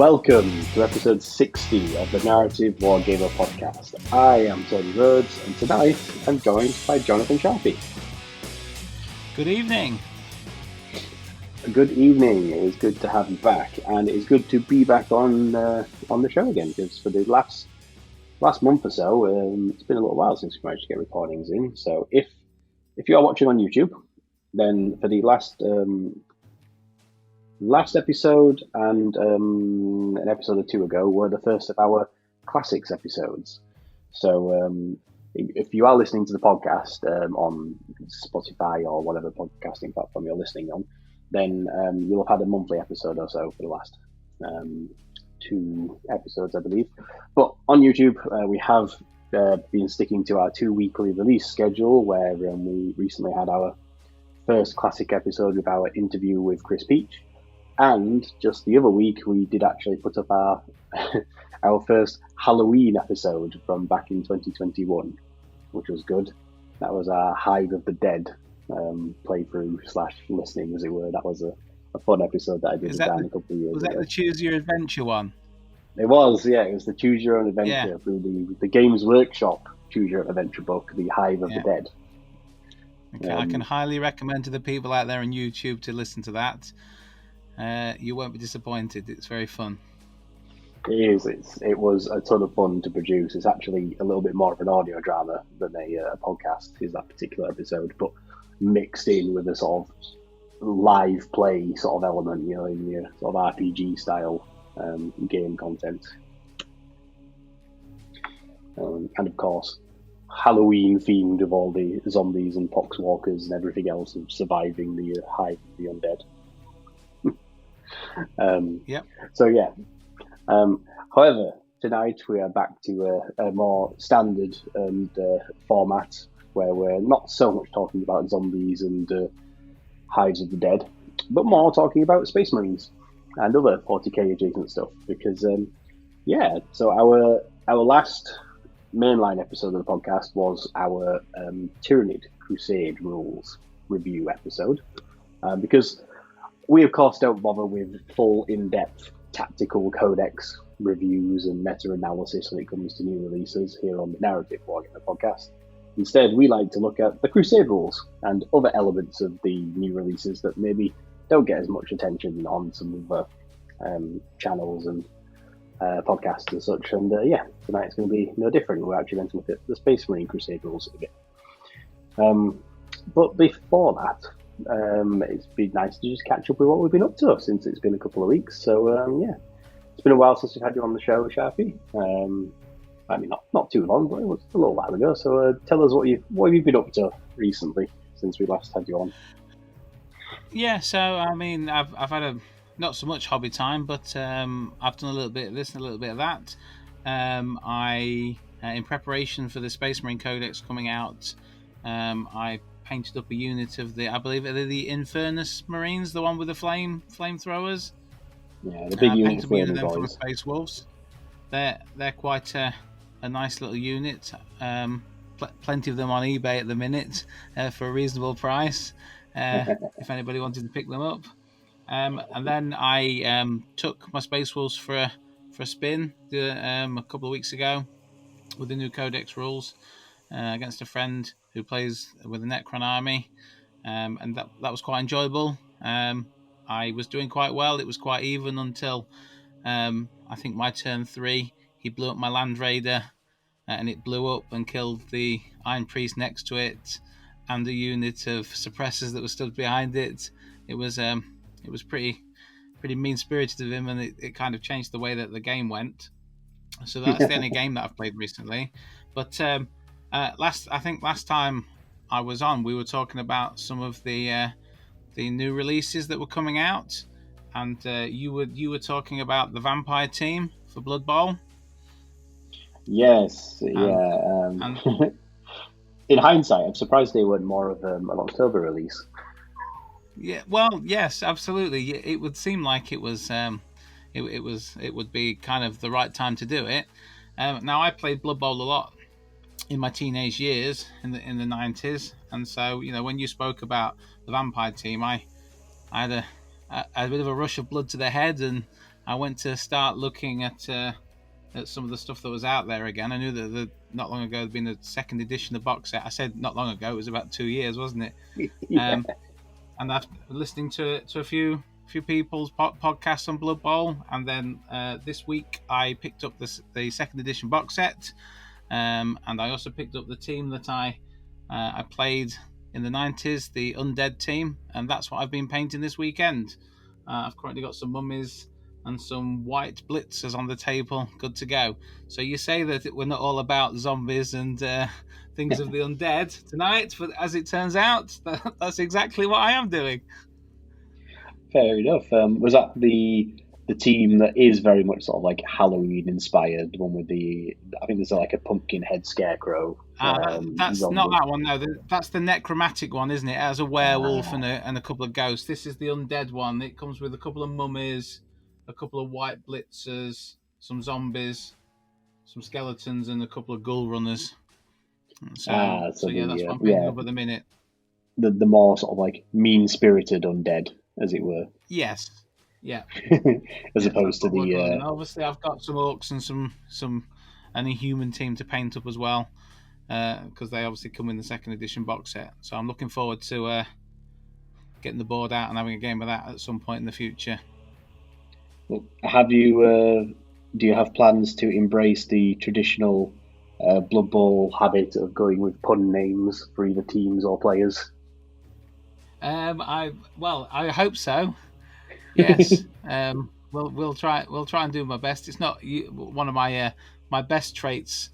Welcome to episode 60 of the Narrative Wargamer Podcast. I am Tony Rhodes, and tonight I'm joined by Jonathan Sharpe. Good evening. Good evening. It is good to have you back, and it is good to be back on the show again, because for the last month or so, it's been a little while since we managed to get recordings in. So if you are watching on YouTube, then for the last episode and an episode or two ago were the first of our classics episodes. So if you are listening to the podcast on Spotify or whatever podcasting platform you're listening on, then you'll have had a monthly episode or so for the last 2 episodes, I believe. But on YouTube, we have been sticking to our 2 weekly release schedule, where we recently had our first classic episode with our interview with Chris Peach. And just the other week, we did actually put up our our first Halloween episode from back in 2021, which was good. That was our Hive of the Dead playthrough / listening, as it were. That was a fun episode that I did with Dan a couple of years ago. Was that the Choose Your Adventure one? It was, yeah. It was the Choose Your Own Adventure through the Games Workshop Choose Your Own Adventure book, The Hive of the Dead. Okay, I can highly recommend to the people out there on YouTube to listen to that. You won't be disappointed. It's very fun. It is. It was a ton of fun to produce. It's actually a little bit more of an audio drama than a podcast, is that particular episode, but mixed in with a sort of live play sort of element, you know, in your sort of RPG style game content. And of course, Halloween themed, with all the zombies and poxwalkers and everything else of surviving the Hive of the Undead. So yeah. However, tonight we are back to a more standard format, where we're not so much talking about zombies and Hives of the Dead, but more talking about Space Marines and other 40k adjacent stuff. Because so our last mainline episode of the podcast was our Tyrannid Crusade rules review episode, because we, of course, don't bother with full, in-depth tactical codex reviews and meta-analysis when it comes to new releases here on the Narrative Wargamer Podcast. Instead, we like to look at the Crusade rules and other elements of the new releases that maybe don't get as much attention on some other channels and podcasts and such. And tonight's going to be no different. We're actually going to look at the Space Marine Crusade rules a bit. But before that, it's been nice to just catch up with what we've been up to since it's been a couple of weeks. So it's been a while since we've had you on the show, Sharpe. I mean, not too long, but it was a little while ago. So tell us what have you been up to recently since we last had you on? Yeah, so I mean, I've had not so much hobby time, but I've done a little bit of this and a little bit of that. I in preparation for the Space Marine Codex coming out, I painted up a unit of I believe they're the Infernus Marines, the one with the flamethrowers. Yeah, the big unit. Painted up a unit of them from Space Wolves. They're quite a nice little unit. Plenty of them on eBay at the minute for a reasonable price. If anybody wanted to pick them up. And then I took my Space Wolves for a spin a couple of weeks ago with the new Codex rules against a friend who plays with the Necron army, and that was quite enjoyable. I was doing quite well. It was quite even until I think my turn 3. He blew up my Land Raider, and it blew up and killed the Iron Priest next to it and a unit of suppressors that was stood behind it. It was pretty mean-spirited of him, and it kind of changed the way that the game went. So that's the only game that I've played recently. But last time I was on, we were talking about some of the new releases that were coming out, and you were talking about the Vampire team for Blood Bowl. Yes, and in hindsight, I'm surprised they weren't more of an October release. Yeah, well, yes, absolutely. It would seem like it was. It would be kind of the right time to do it. Now, I played Blood Bowl a lot in my teenage years in the 90s, and so when you spoke about the Vampire team, I had a bit of a rush of blood to the head, and I went to start looking at some of the stuff that was out there again. I knew that not long ago there'd been a second edition of the box set. I said not long ago; it was about 2 years, wasn't it? Yeah. And I've been listening to a few people's podcasts on Blood Bowl, and then this week I picked up the second edition box set, and I also picked up the team that I played in the 90s, the Undead team, and that's what I've been painting this weekend. I've currently got some mummies and some white blitzers on the table, good to go. So you say that we're not all about zombies and things of the undead tonight, but as it turns out, that's exactly what I am doing. Fair enough. Was that the team that is very much sort of like Halloween inspired, one with I think there's like a pumpkin head scarecrow. That's zombie. not that one, no. That's the necromantic one, isn't it? It has a werewolf and a couple of ghosts. This is the undead one. It comes with a couple of mummies, a couple of white blitzers, some zombies, some skeletons, and a couple of ghoul runners. So that's what I'm picking up at the minute. The more sort of like mean-spirited undead, as it were. Yes. Yeah. As opposed to the. Obviously, I've got some orcs and some a human team to paint up as well, because they obviously come in the second edition box set. So I'm looking forward to getting the board out and having a game of that at some point in the future. Well, do you have plans to embrace the traditional Blood Bowl habit of going with pun names for either teams or players? I hope so. Yes. We'll try and do my best. It's not one of my best traits,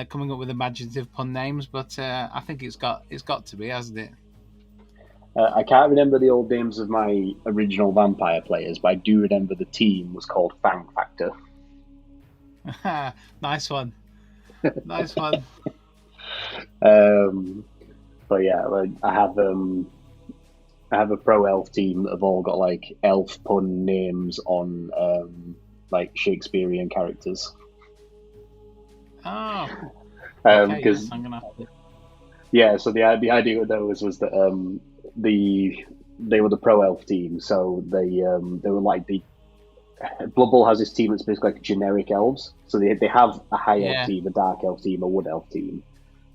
coming up with imaginative pun names, but I think it's got to be, hasn't it? I can't remember the old names of my original vampire players, but I do remember the team was called Fang Factor. Nice one. Nice one. But yeah, I have a pro elf team that have all got like elf pun names on like Shakespearean characters. Oh. Okay, yes, I'm gonna have to. Yeah, so the idea with those was that they were the pro elf team, so they were like the Blood Bowl has this team that's basically like generic elves. So they have a high elf team, a dark elf team, a wood elf team,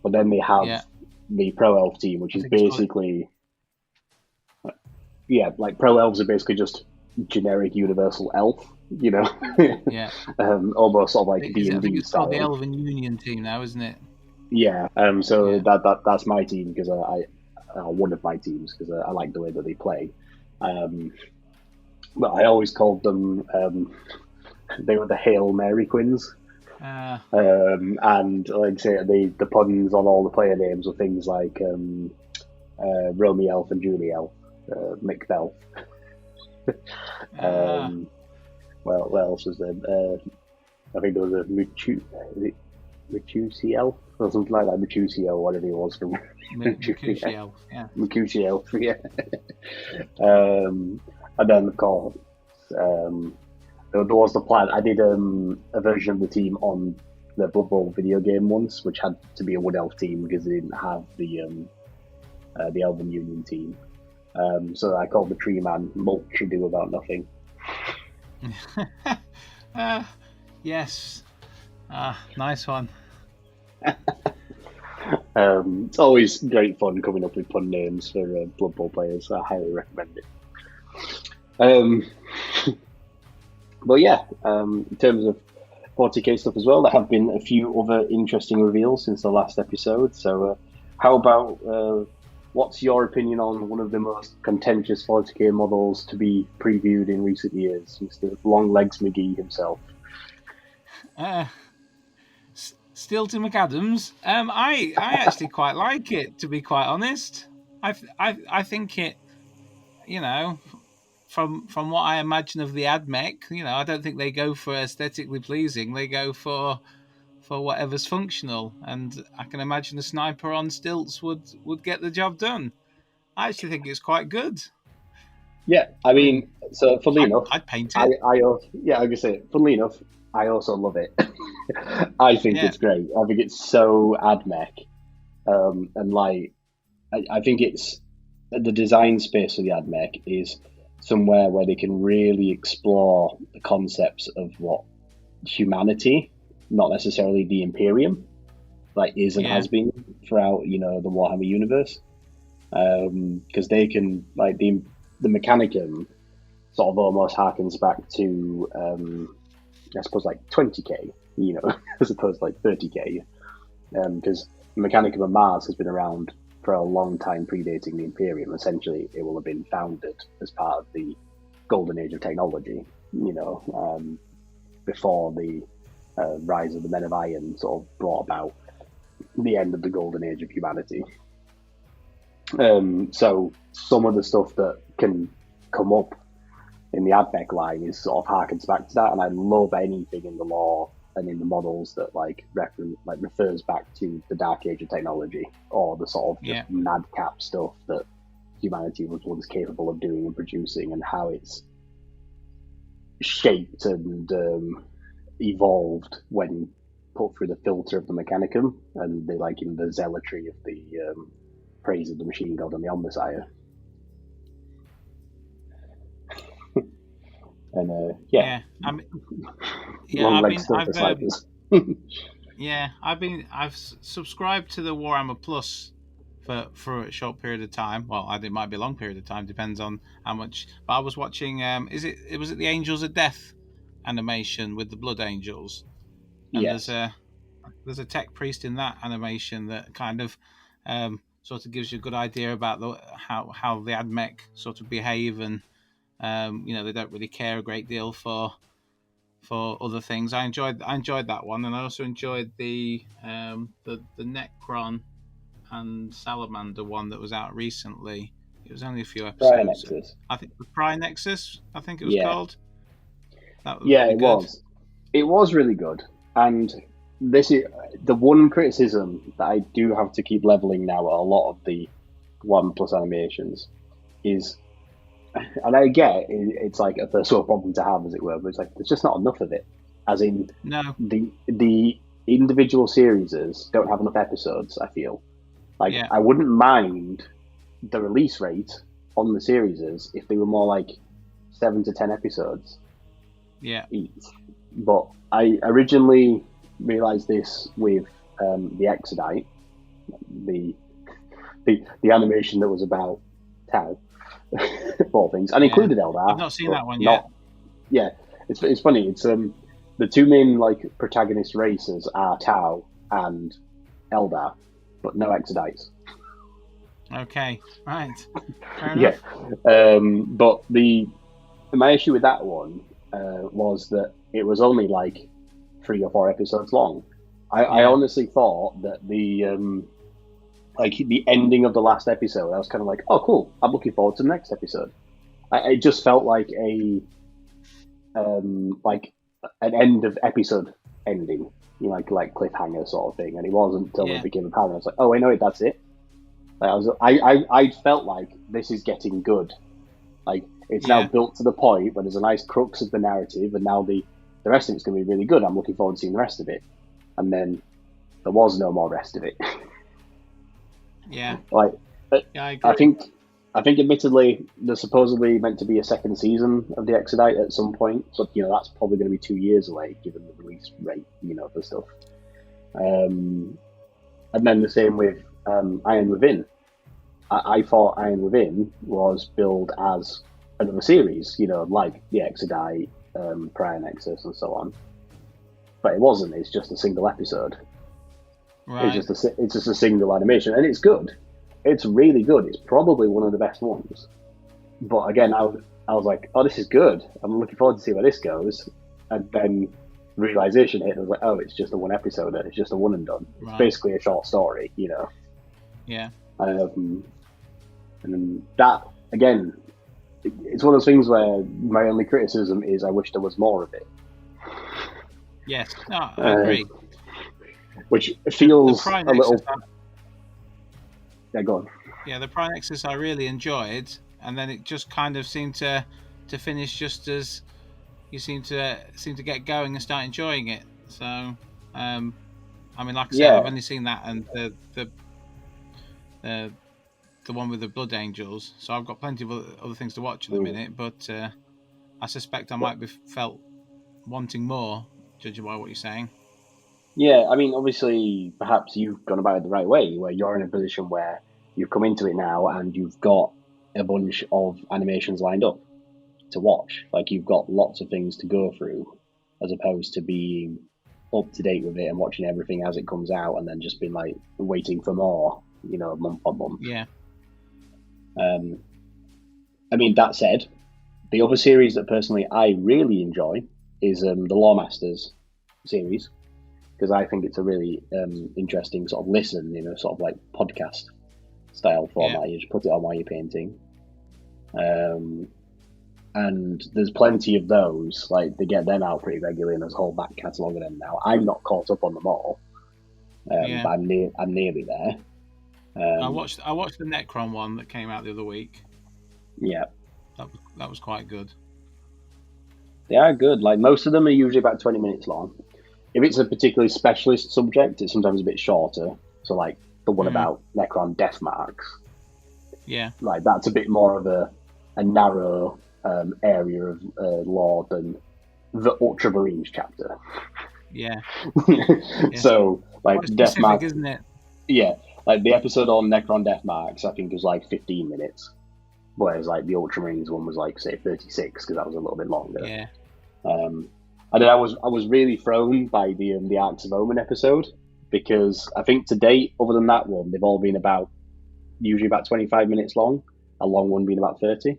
but then they have the pro elf team, which is basically like pro elves are basically just generic universal elf, you know. Almost sort of like D&D style. I think it's called the Elven Union team now, isn't it? Yeah. That's my team because one of my teams because I like the way that they play. But I always called them. They were the Hail Mary Quins. And like I say, the puns on all the player names were things like Romy Elf and Julie Elf, Macbeth. Well, what else was there? I think there was a Machusi Elf or something like that. Machusi Elf, whatever it was from Machusi Elf, yeah. Machusi Elf, yeah. And then of course, there was the plan. I did a version of the team on the Blood Bowl video game once, which had to be a wood elf team because they didn't have the Elven Union team. So I called the Tree Man Mulch Ado About Nothing. Yes. Nice one. It's always great fun coming up with pun names for Blood Bowl players. So I highly recommend it. But yeah, in terms of 40k stuff as well, there have been a few other interesting reveals since the last episode. So how about what's your opinion on one of the most contentious 40k models to be previewed in recent years, Mr. Longlegs McGee himself? Stilton McAdams. I actually quite like it, to be quite honest. I think it, from what I imagine of the AdMech, I don't think they go for aesthetically pleasing. They go for whatever's functional, and I can imagine a sniper on stilts would get the job done. I actually think it's quite good. Yeah, I mean, so funnily enough, I'd paint it. I was gonna say, funnily enough, I also love it. I think it's great. I think it's so AdMech, and like, I think it's the design space of the AdMech is somewhere where they can really explore the concepts of what humanity, not necessarily the Imperium, like is and has been throughout, the Warhammer universe, because they can, like, the Mechanicum sort of almost harkens back to I suppose like 20k, as opposed to like 30k, because the Mechanicum of Mars has been around for a long time, predating the Imperium. Essentially, it will have been founded as part of the golden age of technology, before the rise of the Men of Iron sort of brought about the end of the golden age of humanity. So some of the stuff that can come up in the AdMech line is sort of harkens back to that, and I love anything in the lore and in the models that refers back to the dark age of technology, or the sort of just madcap stuff that humanity was once capable of doing and producing, and how it's shaped and evolved when put through the filter of the Mechanicum and the zealotry of the praise of the machine god and the Omnissiah. And I've subscribed to the Warhammer Plus for a short period of time. Well, it might be a long period of time, depends on how much. But I was watching. Was it the Angels of Death animation with the Blood Angels? And yes. There's a tech priest in that animation that kind of sort of gives you a good idea about how the AdMech sort of behave, and they don't really care a great deal for other things. I enjoyed that one, and I also enjoyed the Necron and Salamander one that was out recently. It was only a few episodes. I think the Pry Nexus, I think it was called. That was really good. Was. It was really good, and this is the one criticism that I do have to keep leveling now at a lot of the 1+ animations is, and I get it's like a first world problem to have, as it were, but it's like there's just not enough of it. As in, the individual series don't have enough episodes. I feel like I wouldn't mind the release rate on the series if they were more like 7 to 10 episodes each. But I originally realized this with the Exodite, the animation that was about Tau, all things, and included Eldar. I've not seen that one yet. Yeah, it's funny. It's the two main protagonist races are Tau and Eldar, but no Exodites. Okay, right. Fair enough. But my issue with that one was that it was only 3 or 4 episodes long. I honestly thought that the ending of the last episode, I was kind of like, oh cool, I'm looking forward to the next episode. It just felt like an end of episode ending, like cliffhanger sort of thing. And it wasn't until it became apparent. I was like, oh wait, no, that's it. I felt like this is getting good. It's now built to the point where there's a nice crux of the narrative, and now the rest of it's going to be really good. I'm looking forward to seeing the rest of it. And then there was no more rest of it. Yeah. I agree. I think admittedly there's supposedly meant to be a second season of the Exodite at some point. So that's probably going to be 2 years away, given the release rate, for stuff. And then the same with Iron Within. I thought Iron Within was billed as another series, like the Exodite, Prior Nexus, and so on. But it wasn't. It's just a single episode. Right. It's just a single animation, and it's good. It's really good. It's probably one of the best ones. But again, I was like, oh, this is good. I'm looking forward to see where this goes. And then realization hit. And I was like, oh, it's just a one episode. It's just a one and done. Right. It's basically a short story, Yeah. And then that, again, it's one of those things where my only criticism is I wish there was more of it. Yes, no, I agree. Which feels a little... Yeah, go on. Yeah, the Prime Nexus I really enjoyed, and then it just kind of seemed to finish just as you seem to get going and start enjoying it. So, like I said, I've only seen that and the the one with the Blood Angels, so I've got plenty of other things to watch at the minute. But I suspect I might be felt wanting more, judging by what you're saying. Yeah, I mean, obviously, perhaps you've gone about it the right way, where you're in a position where you've come into it now and you've got a bunch of animations lined up to watch. Like, you've got lots of things to go through, as opposed to being up to date with it and watching everything as it comes out and then just being like waiting for more, month on month. Yeah. I mean, that said, the other series that personally I really enjoy is the Lore Masters series, because I think it's a really interesting sort of listen, sort of like podcast style format. You just put it on while you're painting. And there's plenty of those. Like, they get them out pretty regularly, and there's a whole back catalogue of them now. I'm not caught up on them all, but I'm nearly there. I watched the Necron one that came out the other week. Yeah, that was quite good. They are good. Like, most of them are usually about 20 minutes long. If it's a particularly specialist subject, it's sometimes a bit shorter. So, like the one about Necron death marks. Yeah, like that's a bit more of a narrow area of lore than the Ultramarines chapter. Yeah. So, like, death marks, isn't it? Yeah, like the episode on Necron death marks, I think was like 15 minutes, whereas like the Ultramarines one was like, say, 36, because that was a little bit longer. Yeah. And then I was really thrown by the Arcs of Omen episode, because I think to date, other than that one, they've all been usually about 25 minutes long, a long one being about 30.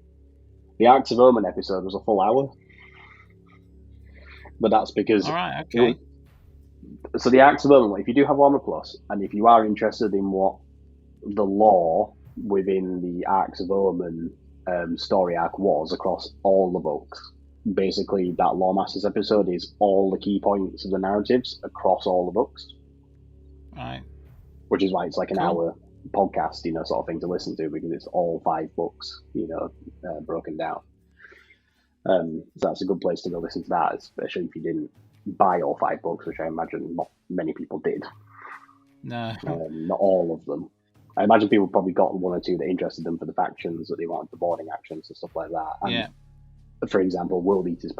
The Arcs of Omen episode was a full hour, but that's because... All right, okay. So the Arcs of Omen, if you do have Warhammer Plus, and if you are interested in what the lore within the Arcs of Omen story arc was across all the books, basically that Lore Masters episode is all the key points of the narratives across all the books. Right. Which is why it's like an hour podcast, sort of thing to listen to, because it's all 5 books, broken down. So that's a good place to go listen to that, especially if you didn't buy all 5 books, which I imagine not many people did. No. Not all of them. I imagine people probably got 1 or 2 that interested them for the factions, that they wanted the boarding actions and stuff like that. And for example, World Eaters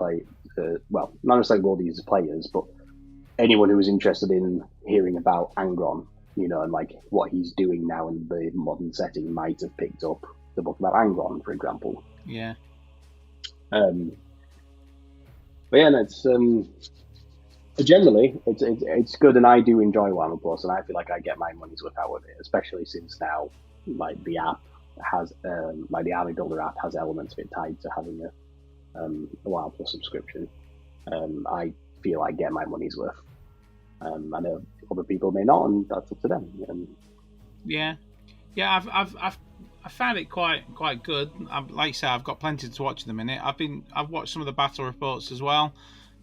not necessarily World Eaters players, but anyone who was interested in hearing about Angron, and like what he's doing now in the modern setting, might have picked up the book about Angron, for example. Yeah. But yeah, no, it's generally it's good, and I do enjoy Warhammer Plus, and I feel like I get my money's worth out of it, especially since now, like, the app has like the Army Builder app has elements of it tied to having a Warhammer Plus subscription. I feel I get my money's worth. I know other people may not, and that's up to them. Yeah, I've found it quite good. Like you say, I've got plenty to watch at the minute. I've watched some of the battle reports as well.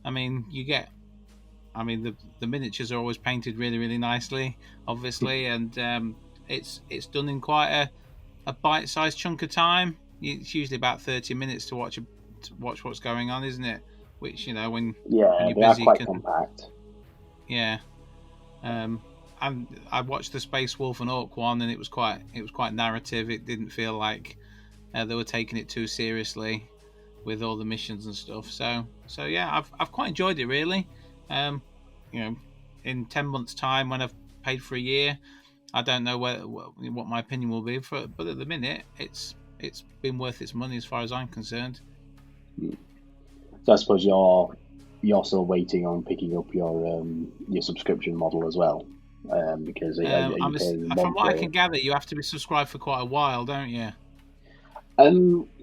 I mean, the miniatures are always painted really, really nicely, obviously, and it's done in quite a bite-sized chunk of time. It's usually about 30 minutes to watch what's going on, isn't it? Which, when you're they are quite compact. Yeah. And I watched the Space Wolf and Orc one, and it was quite narrative. It didn't feel like they were taking it too seriously with all the missions and stuff. So yeah, I've quite enjoyed it, really. In 10 months' time, when I've paid for a year, I don't know what my opinion will be but at the minute, it's been worth its money as far as I'm concerned. So I suppose you're still waiting on picking up your subscription model as well, because from what I can gather, you have to be subscribed for quite a while, don't you?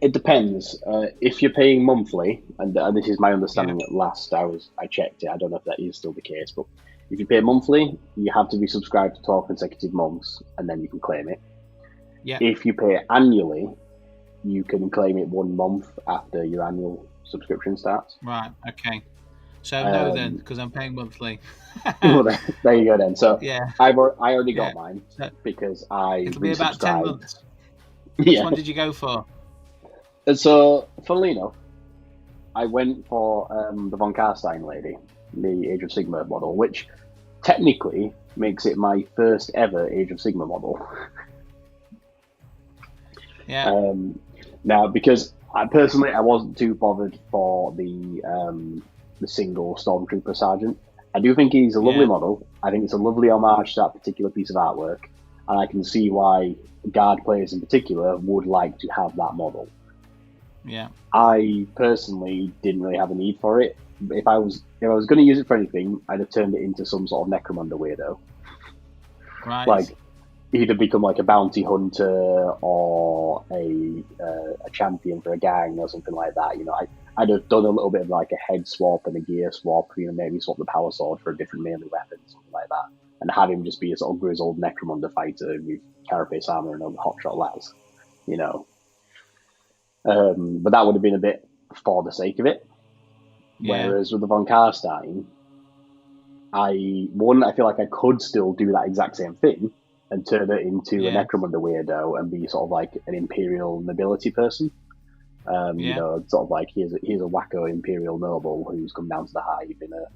It depends. If you're paying monthly, and this is my understanding at last I checked it, I don't know if that is still the case, but if you pay monthly, you have to be subscribed to 12 consecutive months, and then you can claim it. Yeah. If you pay annually, you can claim it 1 month after your annual subscription starts. Right, okay. So no then, because I'm paying monthly. Well, there you go then. So yeah. I already got mine, because it'll be about 10 months. Yeah. Which one did you go for? And so, funnily enough, I went for the Von Karstein lady, the Age of Sigmar model, which technically makes it my first ever Age of Sigmar model. Yeah. Now, because I wasn't too bothered for the single Stormtrooper Sergeant. I do think he's a lovely model. I think it's a lovely homage to that particular piece of artwork, and I can see why Guard players in particular would like to have that model. Yeah. I personally didn't really have a need for it. If I was going to use it for anything, I'd have turned it into some sort of Necromunda weirdo. Right. Like, either become like a bounty hunter or a champion for a gang or something like that. I'd have done a little bit of like a head swap and a gear swap. Maybe swap the power sword for a different melee weapon, something like that, and have him just be a sort of grizzled Necromunda fighter with carapace armor and a hotshot las. But that would have been a bit for the sake of it. Yeah. Whereas with the Von Karstein, I feel like I could still do that exact same thing and turn it into a Necromunda weirdo and be sort of like an Imperial nobility person. Sort of like here's a wacko Imperial noble who's come down to the hive in a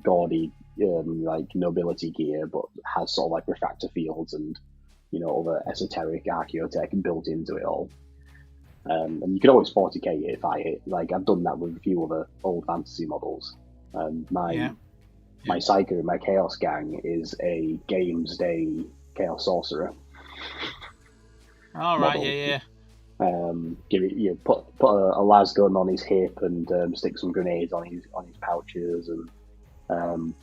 gaudy like nobility gear, but has sort of like refractor fields and other esoteric archaeotech built into it all. And you could always 40k it if I hit. Like, I've done that with a few other old fantasy models. My Psyker and my Chaos Gang is a Games Day Chaos Sorcerer. All right, yeah. Put a las gun on his hip and stick some grenades on his pouches and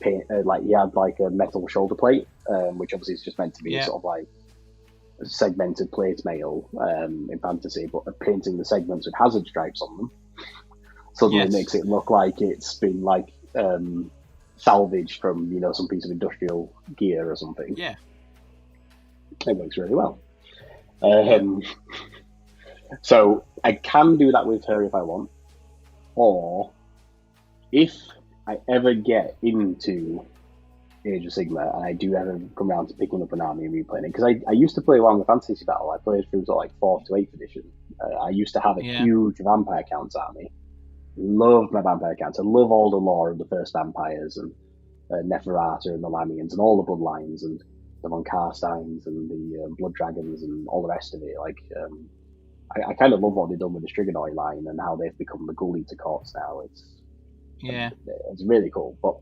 paint, he had like a metal shoulder plate, which obviously is just meant to be sort of like a segmented plate mail in fantasy, but painting the segments with hazard stripes on them suddenly makes it look like it's been like salvaged from some piece of industrial gear or something. Yeah, it works really well. So I can do that with her if I want, or if I ever get into Age of Sigmar and I do ever come around to picking up an army and replaying it, because I used to play Warhammer Fantasy Battle. I played through sort of like 4th to 8th edition. I used to have a huge Vampire Counts army. Loved my Vampire Counts. I love all the lore of the first vampires and Neferata and the Lamians and all the bloodlines and the Von Karsteins and the Blood Dragons and all the rest of it. Like, I kind of love what they've done with the Striganoid line and how they've become the Ghoul Eater courts now. It's really cool. But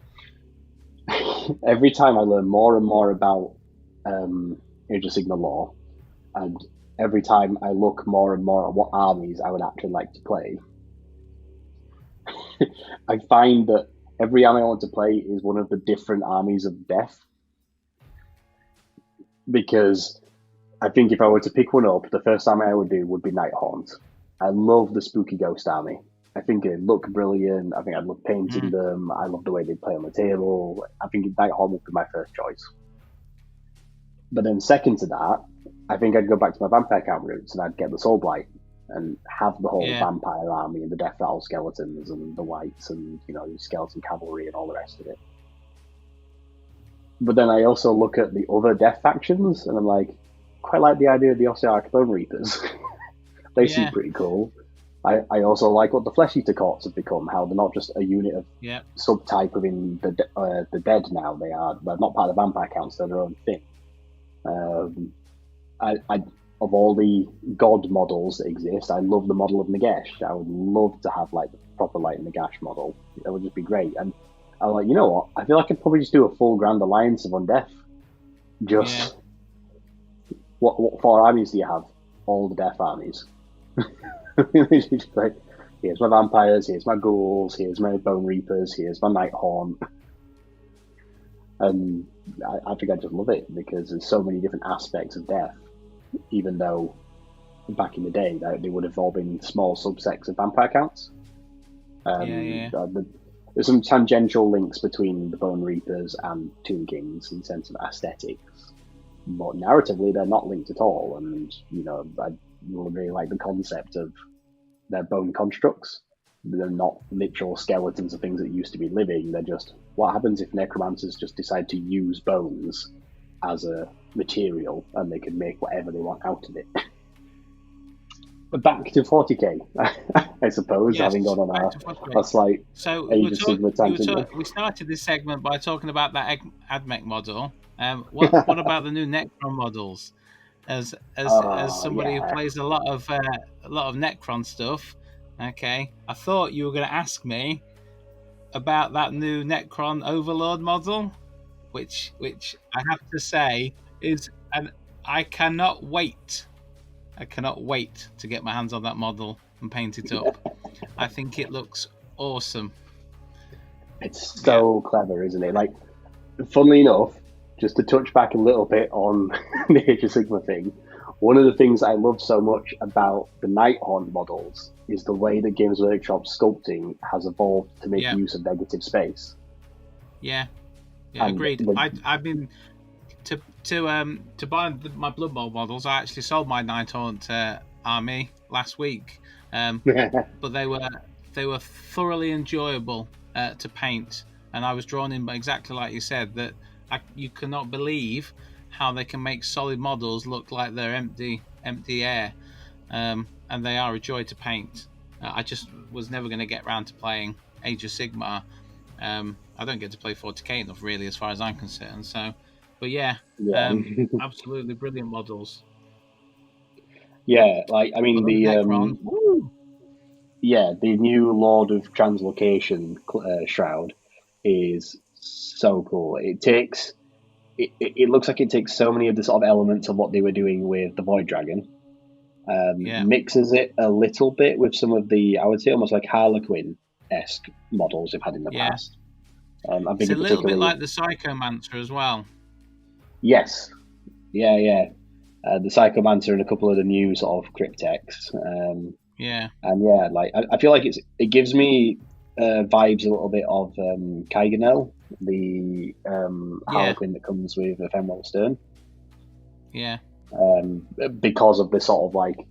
every time I learn more and more about Age of Sigmar lore, and every time I look more and more at what armies I would actually like to play, I find that every army I want to play is one of the different armies of death. Because I think if I were to pick one up, the first army I would do would be Nighthaunt. I love the Spooky Ghost army. I think it look brilliant. I think I'd love painting them. I love the way they play on the table. I think Nighthaunt would be my first choice. But then second to that, I think I'd go back to my Vampire Count roots and I'd get the Soulblight and have the whole vampire army and the Death Rattle skeletons and the Whites and the skeleton cavalry and all the rest of it. But then I also look at the other death factions and I'm like, quite like the idea of the Ossiarch Bone Reapers. They seem pretty cool. I also like what the Flesh Eater Courts have become, how they're not just a unit of subtype within the dead now. They're not part of the Vampire Counts, they're their own thing. Of all the god models that exist, I love the model of Nagash. I would love to have like the proper like Nagash model. That would just be great. And I'm like, you know what? I feel like I could probably just do a full Grand Alliance of Undeath. Just what 4 armies do you have? All the death armies. Like, here's my vampires, here's my ghouls, here's my bone reapers, here's my Nighthaunt. And I think I just love it because there's so many different aspects of death, even though back in the day they would have all been small subsects of vampire counts. There's some tangential links between the Bone Reapers and Tomb Kings in the sense of aesthetics, but narratively they're not linked at all. And I really like the concept of their bone constructs. They're not literal skeletons of things that used to be living. They're just, what happens if necromancers just decide to use bones as a material and they can make whatever they want out of it? But back to 40k, I suppose, having gone on a slight Age of Sigmar tangent. We started this segment by talking about that AdMech model. What about the new Necron models? as somebody yeah. who plays a lot of Necron stuff. Okay, I thought you were going to ask me about that new Necron Overlord model, which I have to say is, and I cannot wait. I cannot wait to get my hands on that model and paint it up. I think it looks awesome. It's so clever, isn't it? Like, funnily enough, just to touch back a little bit on the Age of Sigmar thing, one of the things I love so much about the Nighthaunt models is the way that Games Workshop sculpting has evolved to make use of negative space. Yeah, agreed. I've been to buy my Blood Bowl models. I actually sold my Nighthaunt army last week, but they were thoroughly enjoyable to paint, and I was drawn in by exactly like you said, that you cannot believe how they can make solid models look like they're empty air, and they are a joy to paint. I just was never going to get around to playing Age of Sigmar. I don't get to play 40k enough, really, as far as I'm concerned. So, but absolutely brilliant models. Yeah, like, I mean, the new Lord of Translocation shroud is so cool. It looks like it takes so many of the sort of elements of what they were doing with the Void Dragon, mixes it a little bit with some of the, I would say, almost like Harlequin-esque models they've had in the past. It's a little bit like the Psychomancer as well. Yes. Yeah. The Psychomancer and a couple of the new sort of Cryptex. And like, I feel like it gives me vibes a little bit of Kaiganel, the Harlequin that comes with Ephemeral Stern. Yeah. Because of the sort of like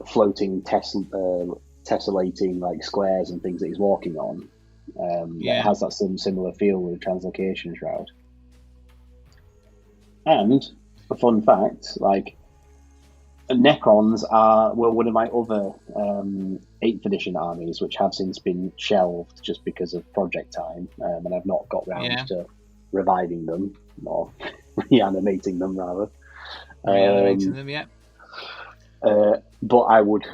floating tessellating like squares and things that he's walking on. It has that similar feel with the Translocation Shroud. And a fun fact, like, Necrons were one of my other 8th edition armies, which have since been shelved just because of project time, and I've not got round to reviving them, or reanimating them rather. Reanimating them, yeah. But I would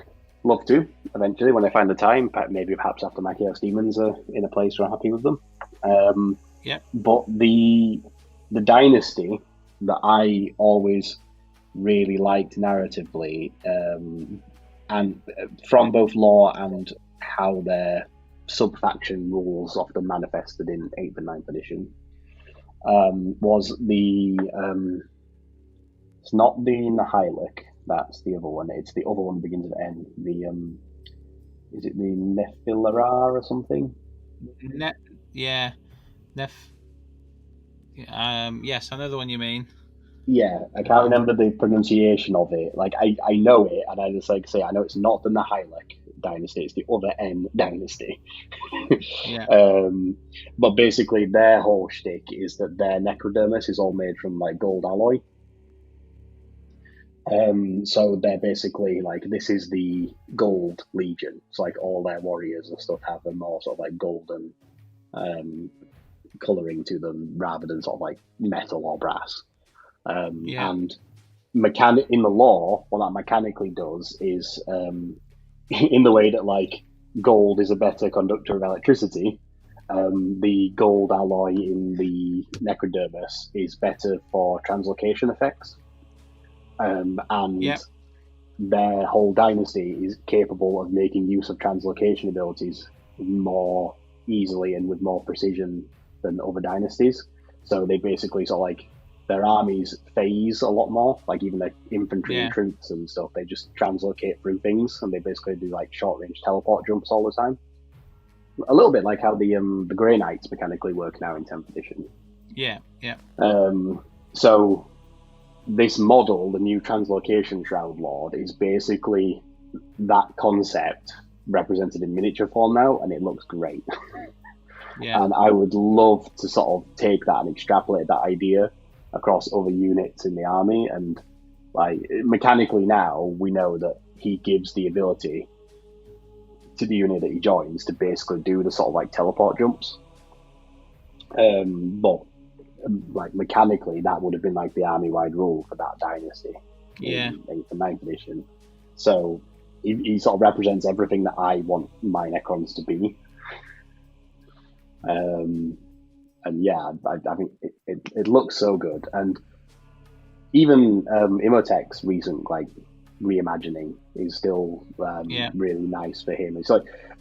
love to eventually when I find the time, perhaps after my Chaos Demons are in a place where I'm happy with them. But the dynasty that I always really liked narratively, and from both lore and how their sub-faction rules often manifested in 8th and 9th edition, was the it's not the Nihilek, that's the other one, it's the other one that begins with N, is it the Nephilara or something? Yes, I know the one you mean. Yeah, I can't remember the pronunciation of it. Like, I know it, and I just say I know it's not the Nihilek dynasty, it's the other N dynasty. But basically their whole shtick is that their necrodermis is all made from like gold alloy. So they're basically like, this is the gold legion. It's like all their warriors and stuff have them all sort of like golden colouring to them rather than sort of like metal or brass. And in the lore, what that mechanically does is, in the way that like gold is a better conductor of electricity, the gold alloy in the necrodermis is better for translocation effects. And their whole dynasty is capable of making use of translocation abilities more easily and with more precision than other dynasties. So they basically sort of like, their armies phase a lot more, like even their infantry and troops and stuff, they just translocate through things, and they basically do like short range teleport jumps all the time. A little bit like how the Grey Knights mechanically work now in 10th edition. So this model, the new Translocation Shroud Lord, is basically that concept represented in miniature form now, and it looks great. And I would love to sort of take that and extrapolate that idea across other units in the army, and like mechanically now we know that he gives the ability to the unit that he joins to basically do the sort of like teleport jumps. But like mechanically, that would have been like the army-wide rule for that dynasty in 8th and 9th edition. So he sort of represents everything that I want my Necrons to be. And yeah, I think it looks so good. And even Imhotep's recent like reimagining is still really nice for him.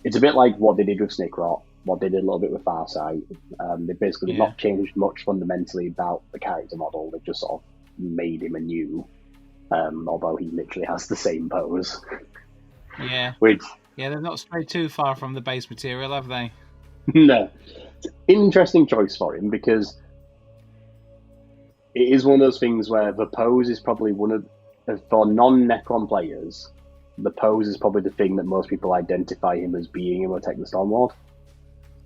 It's a bit like what they did with Snickrot, what they did a little bit with Farsight. They basically not changed much fundamentally about the character model. They've just sort of made him anew, although he literally has the same pose. Yeah. Which they've not strayed too far from the base material, have they? No. It's an interesting choice for him because it is one of those things where the pose is probably for non-Necron players, the pose is probably the thing that most people identify him as being Imhotep the Stormlord,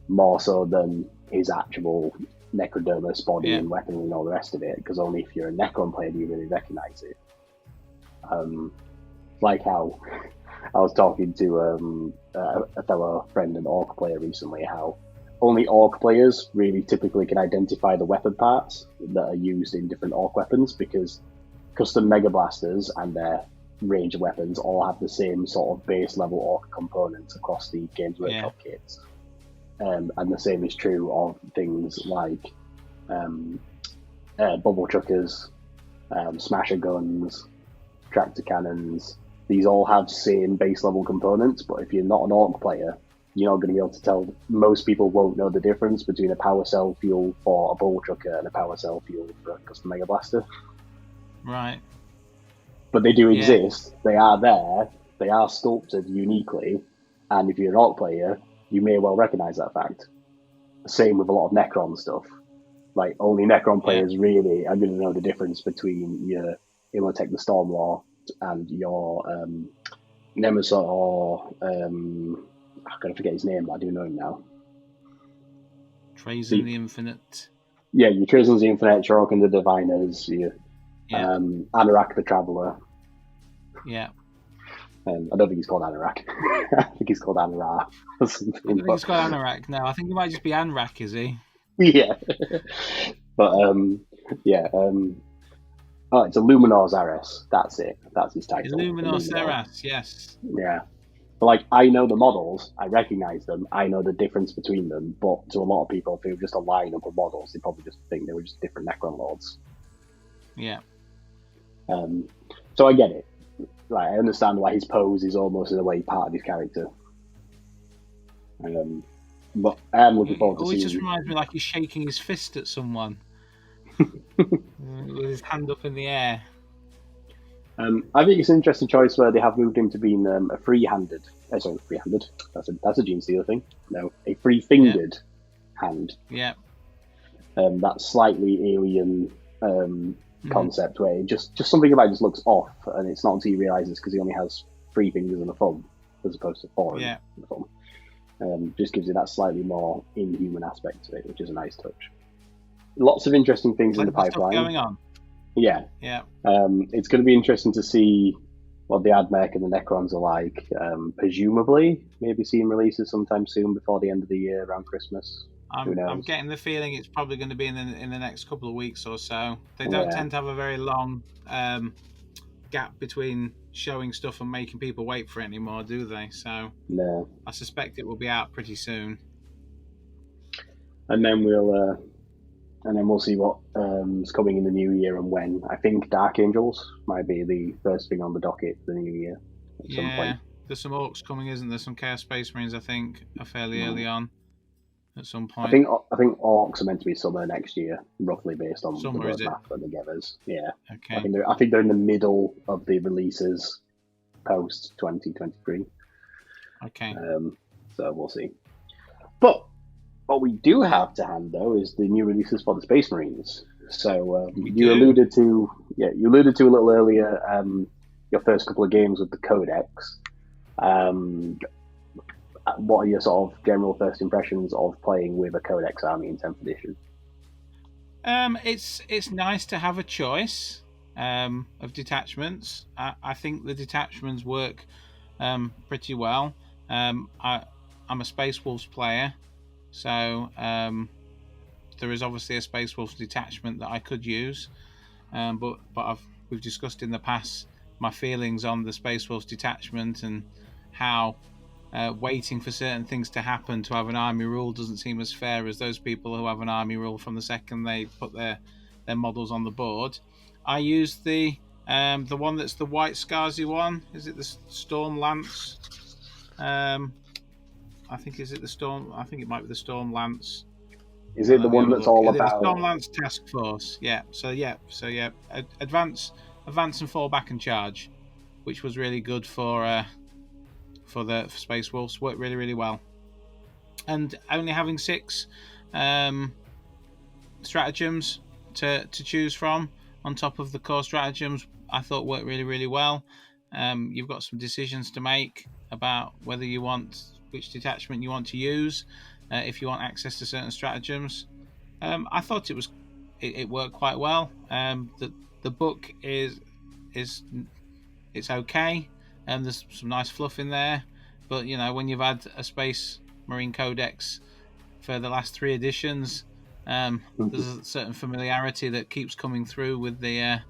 more so than his actual Necrodermis body and weaponry and all the rest of it, because only if you're a Necron player do you really recognise it. Like how I was talking to a fellow friend and Orc player recently, how only Orc players really typically can identify the weapon parts that are used in different Orc weapons, because custom Mega Blasters and their range of weapons all have the same sort of base level Orc components across the Games Workshop kits. And the same is true of things like bubble chuckers, smasher guns, tractor cannons. These all have same base level components, but if you're not an Orc player, you're not going to be able to tell. Most people won't know the difference between a power cell fuel for a bubble chucker and a power cell fuel for a custom Mega Blaster. Right. But they do exist. They are there. They are sculpted uniquely. And if you're an Orc player, you may well recognise that fact. Same with a lot of Necron stuff. Like, only Necron players really are going to know the difference between your Imhotep the Stormlord and your Nemesis or... I'm going to forget his name, but I do know him now. Trazyn the Infinite. Yeah, your Trazyn the Infinite, your Orc and the Diviners, your Anorak the Traveller. Yeah. I don't think he's called Anorak. I think he's called Anorak or something. I think he's called Anorak now. I think he might just be Anrak, is he? Yeah. But, it's Illuminor Zares. That's it. That's his title. Illuminor Zares, yes. Yeah. But, like, I know the models. I recognise them. I know the difference between them. But to a lot of people, if they were just a lineup of models, they probably just think they were just different Necron Lords. Yeah. So I get it. Like, I understand why his pose is almost in a way part of his character. But I am looking forward to seeing... It just reminds me like he's shaking his fist at someone. With his hand up in the air. I think it's an interesting choice where they have moved him to being a free-handed... free-handed. That's a Gene Stealer thing. No, a free-fingered hand. Yeah. That slightly alien concept where just something about it just looks off, and it's not until you realise it's because he only has 3 fingers and a thumb, as opposed to 4 and a thumb. Just gives you that slightly more inhuman aspect to it, which is a nice touch. Lots of interesting things in the pipeline. Stuff going on. Yeah. It's going to be interesting to see what the Admech and the Necrons are like. Presumably, maybe seeing releases sometime soon before the end of the year, around Christmas. I'm getting the feeling it's probably going to be in the next couple of weeks or so. They don't tend to have a very long gap between showing stuff and making people wait for it anymore, do they? So no. I suspect it will be out pretty soon. And then we'll see what is coming in the new year and when. I think Dark Angels might be the first thing on the docket for the new year at some point. There's some Orcs coming, isn't there? Some Chaos Space Marines, I think, are fairly early on at some point. I think Orcs are meant to be summer next year, roughly based on the roadmap that they give us. Yeah. Okay. I think they're in the middle of the releases post 2023. Okay. So we'll see. But what we do have to hand, though, is the new releases for the Space Marines. So you alluded to a little earlier your first couple of games with the Codex. What are your sort of general first impressions of playing with a Codex army in 10th edition? It's nice to have a choice of detachments. I think the detachments work pretty well. I'm a Space Wolves player, so there is obviously a Space Wolves detachment that I could use, but we've discussed in the past my feelings on the Space Wolves detachment and how waiting for certain things to happen to have an army rule doesn't seem as fair as those people who have an army rule from the second they put their models on the board. I used the one that's the white Scarzy one. Is it the Storm Lance? I think it might be the Storm Lance. Is it the one that's all about the Storm Lance Task Force? Yeah. So advance and fall back and charge, which was really good for the Space Wolves. Worked really, really well. And only having 6 stratagems to choose from on top of the core stratagems, I thought worked really, really well. You've got some decisions to make about whether you want which detachment you want to use, if you want access to certain stratagems. I thought it worked quite well. The book it's okay, and there's some nice fluff in there. But when you've had a Space Marine Codex for the last 3 editions, there's a certain familiarity that keeps coming through with the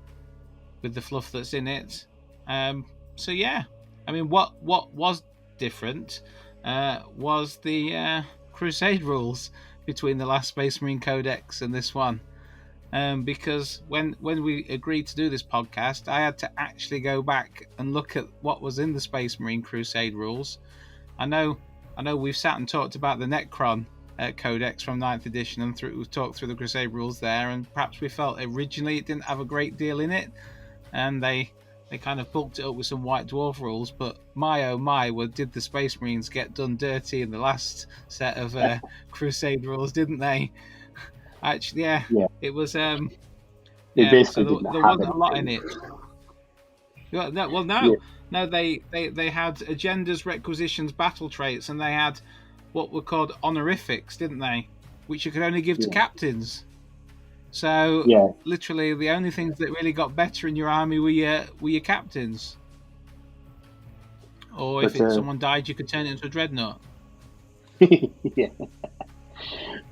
fluff that's in it. So yeah, I mean, what was different was the Crusade rules between the last Space Marine Codex and this one. Because when we agreed to do this podcast, I had to actually go back and look at what was in the Space Marine Crusade rules. I know we've sat and talked about the Necron Codex from 9th edition, and we've talked through the Crusade rules there, and perhaps we felt originally it didn't have a great deal in it, and they kind of bulked it up with some White Dwarf rules. But my oh my, did the Space Marines get done dirty in the last set of Crusade rules, didn't they? Actually, yeah. It was. There wasn't a lot in it. No. They had agendas, requisitions, battle traits, and they had what were called honorifics, didn't they? Which you could only give to captains. So literally, the only things that really got better in your army were your captains. Or if someone died, you could turn it into a dreadnought. Yeah.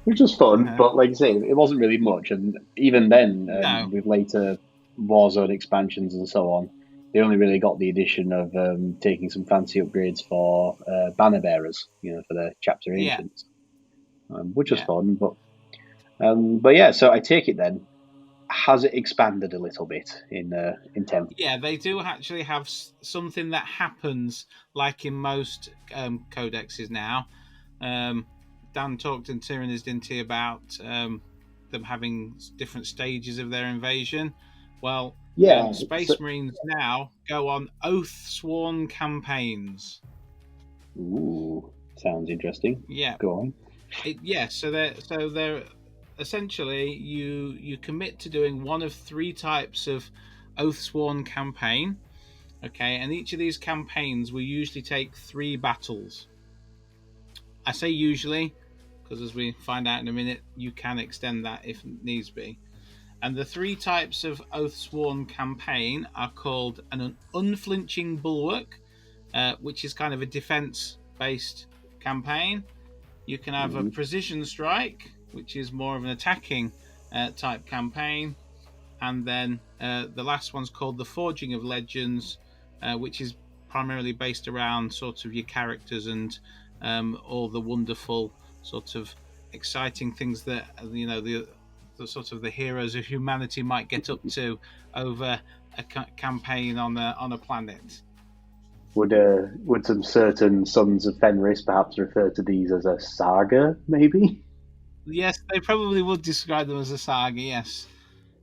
Which was fun, but like I say, it wasn't really much. And even then, with later Warzone expansions and so on, they only really got the addition of taking some fancy upgrades for banner bearers, for the chapter agents, which was fun. But yeah, so I take it then, has it expanded a little bit in 10th? Yeah, they do actually have something that happens like in most codexes now. Dan talked in Tyrannus, didn't he, about them having different stages of their invasion. Well, Space Marines now go on oath-sworn campaigns. Ooh, sounds interesting. Yeah, go on. So they're essentially you commit to doing one of 3 types of oath-sworn campaign. Okay, and each of these campaigns will usually take 3 battles. I say usually, because as we find out in a minute, you can extend that if needs be. And the 3 types of Oath-Sworn campaign are called an unflinching bulwark, which is kind of a defense-based campaign. You can have a precision strike, which is more of an attacking type campaign. And then the last one's called the Forging of Legends, which is primarily based around sort of your characters and all the wonderful sort of exciting things that the sort of the heroes of humanity might get up to over a campaign on a planet. Would some certain Sons of Fenris perhaps refer to these as a saga, maybe? Yes, they probably would describe them as a saga. Yes,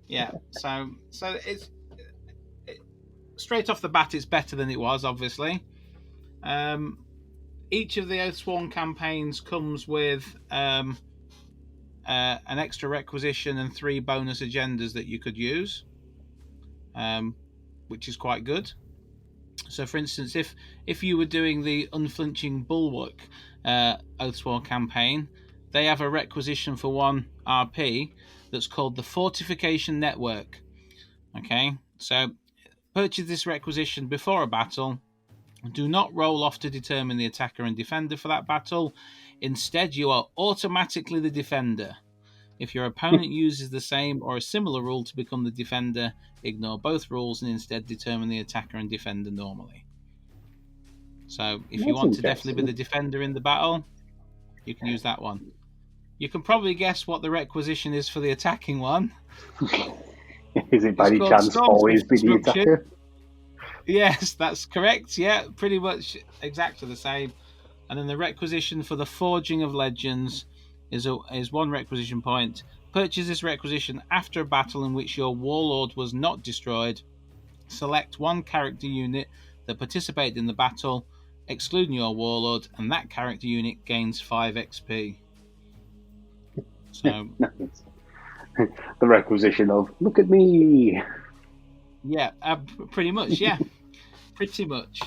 yeah. So it's straight off the bat, it's better than it was, obviously. Each of the Oathsworn campaigns comes with an extra requisition and 3 bonus agendas that you could use, which is quite good. So, for instance, if you were doing the Unflinching Bulwark Oathsworn campaign, they have a requisition for 1 RP that's called the Fortification Network. Okay, so purchase this requisition before a battle. Do not roll off to determine the attacker and defender for that battle. Instead, you are automatically the defender. If your opponent uses the same or a similar rule to become the defender, ignore both rules and instead determine the attacker and defender normally. So if you want to definitely be the defender in the battle, you can use that one. You can probably guess what the requisition is for the attacking one. Is it by any chance always be the attacker? Yes, that's correct. Yeah, pretty much exactly the same. And then the requisition for the Forging of Legends is 1 requisition point. Purchase this requisition after a battle in which your warlord was not destroyed. Select 1 character unit that participated in the battle, excluding your warlord, and that character unit gains 5 XP. So the requisition of "look at me." Yeah, pretty much. Yeah, pretty much.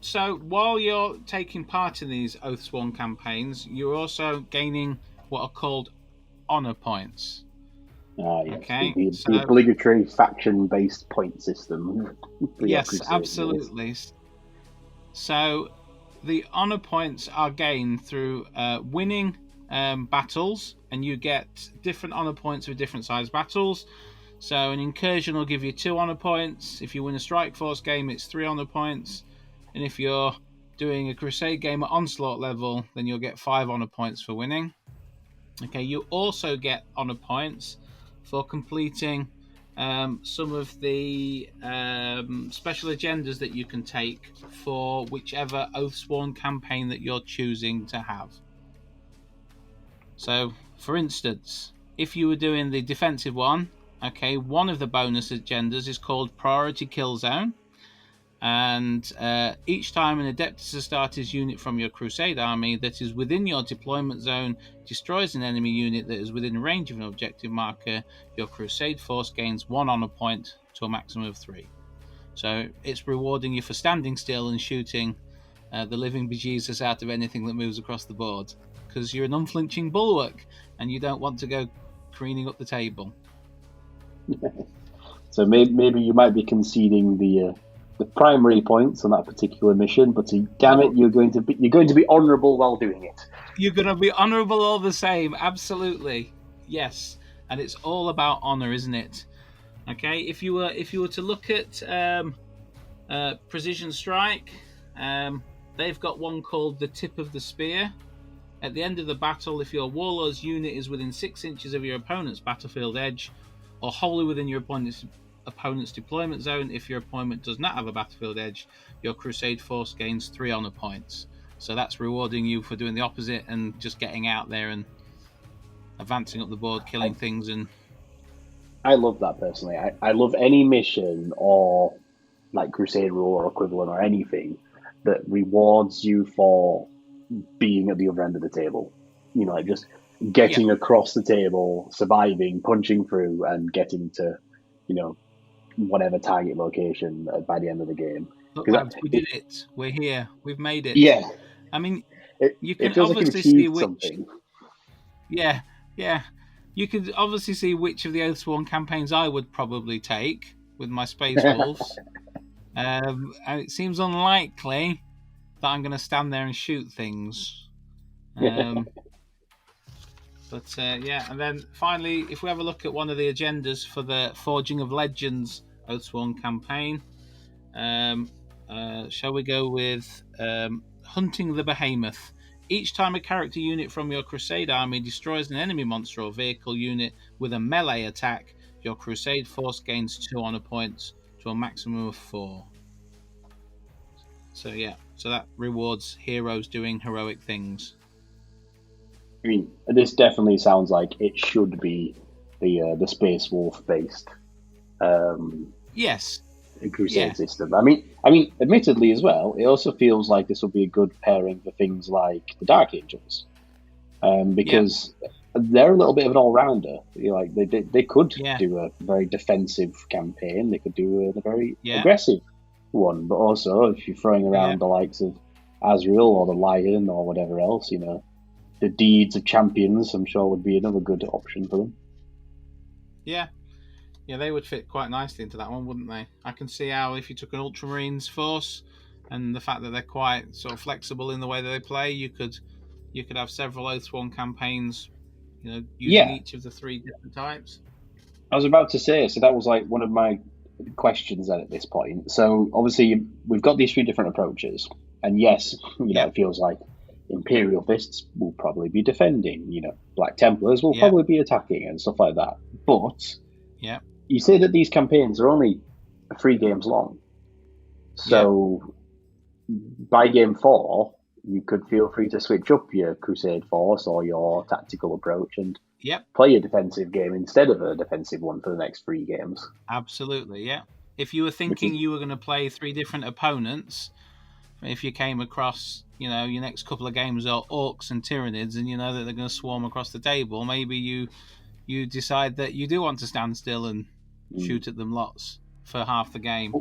So while you're taking part in these Oathsworn campaigns, you're also gaining what are called honor points. Yes. Okay, the obligatory faction-based point system. Yes, absolutely. So the honor points are gained through winning battles, and you get different honor points for different size battles. So an incursion will give you 2 honor points. If you win a strike force game, it's 3 honor points. And if you're doing a Crusade game at Onslaught level, then you'll get 5 honor points for winning. Okay, you also get honor points for completing some of the special agendas that you can take for whichever Oathsworn campaign that you're choosing to have. So, for instance, if you were doing the defensive one, okay, one of the bonus agendas is called Priority Kill Zone. And each time an Adeptus Astartes unit from your Crusade army that is within your deployment zone destroys an enemy unit that is within range of an objective marker, your Crusade force gains 1 honor point to a maximum of 3. So it's rewarding you for standing still and shooting the living bejesus out of anything that moves across the board, because you're an unflinching bulwark and you don't want to go careening up the table. So maybe you might be conceding the primary points on that particular mission, but damn it, you're going to be honourable while doing it. You're going to be honourable all the same, absolutely, yes. And it's all about honour, isn't it? Okay, if you were to look at Precision Strike, they've got one called the Tip of the Spear. At the end of the battle, if your warlord's unit is within 6 inches of your opponent's battlefield edge, or wholly within your opponent's deployment zone, if your opponent does not have a battlefield edge, your Crusade force gains 3 honor points. So that's rewarding you for doing the opposite and just getting out there and advancing up the board, killing things. And I love that personally. I love any mission or like Crusade rule or equivalent or anything that rewards you for being at the other end of the table. You know, like just getting across the table, surviving, punching through, and getting to, you know, whatever target location by the end of the game. Look, lads, we did it. We're here. We've made it. Yeah. I mean, you can obviously see which. Something. Yeah. You could obviously see which of the Oathsworn campaigns I would probably take with my Space Wolves. And it seems unlikely that I'm going to stand there and shoot things. But and then finally, if we have a look at one of the agendas for the Forging of Legends Oathsworn campaign, shall we go with Hunting the Behemoth? Each time a character unit from your Crusade army destroys an enemy monster or vehicle unit with a melee attack, your Crusade force gains 2 honor points to a maximum of 4. So that rewards heroes doing heroic things. I mean, this definitely sounds like it should be the Space Wolf based Crusade system. I mean, admittedly as well, it also feels like this will be a good pairing for things like the Dark Angels, because they're a little bit of an all-rounder. You know, like they could do a very defensive campaign, they could do a very aggressive one, but also if you're throwing around the likes of Azrael or the Lion or whatever else, you know, the Deeds of Champions, I'm sure, would be another good option for them. Yeah, they would fit quite nicely into that one, wouldn't they? I can see how if you took an Ultramarines force and the fact that they're quite sort of flexible in the way that they play, you could you could have several Oathsworn campaigns, using each of the 3 different types. I was about to say, so that was like one of my questions then at this point. So obviously we've got these 3 different approaches, and yes, it feels like Imperial Fists will probably be defending, Black Templars will probably be attacking and stuff like that. But you say that these campaigns are only 3 games long. So by game 4, you could feel free to switch up your Crusade Force or your tactical approach and play a defensive game instead of a defensive one for the next 3 games. Absolutely, yeah. If you were thinking you were going to play 3 different opponents, if you came across, your next couple of games are Orcs and Tyranids, and you know that they're going to swarm across the table, maybe you decide that you do want to stand still and shoot at them lots for half the game.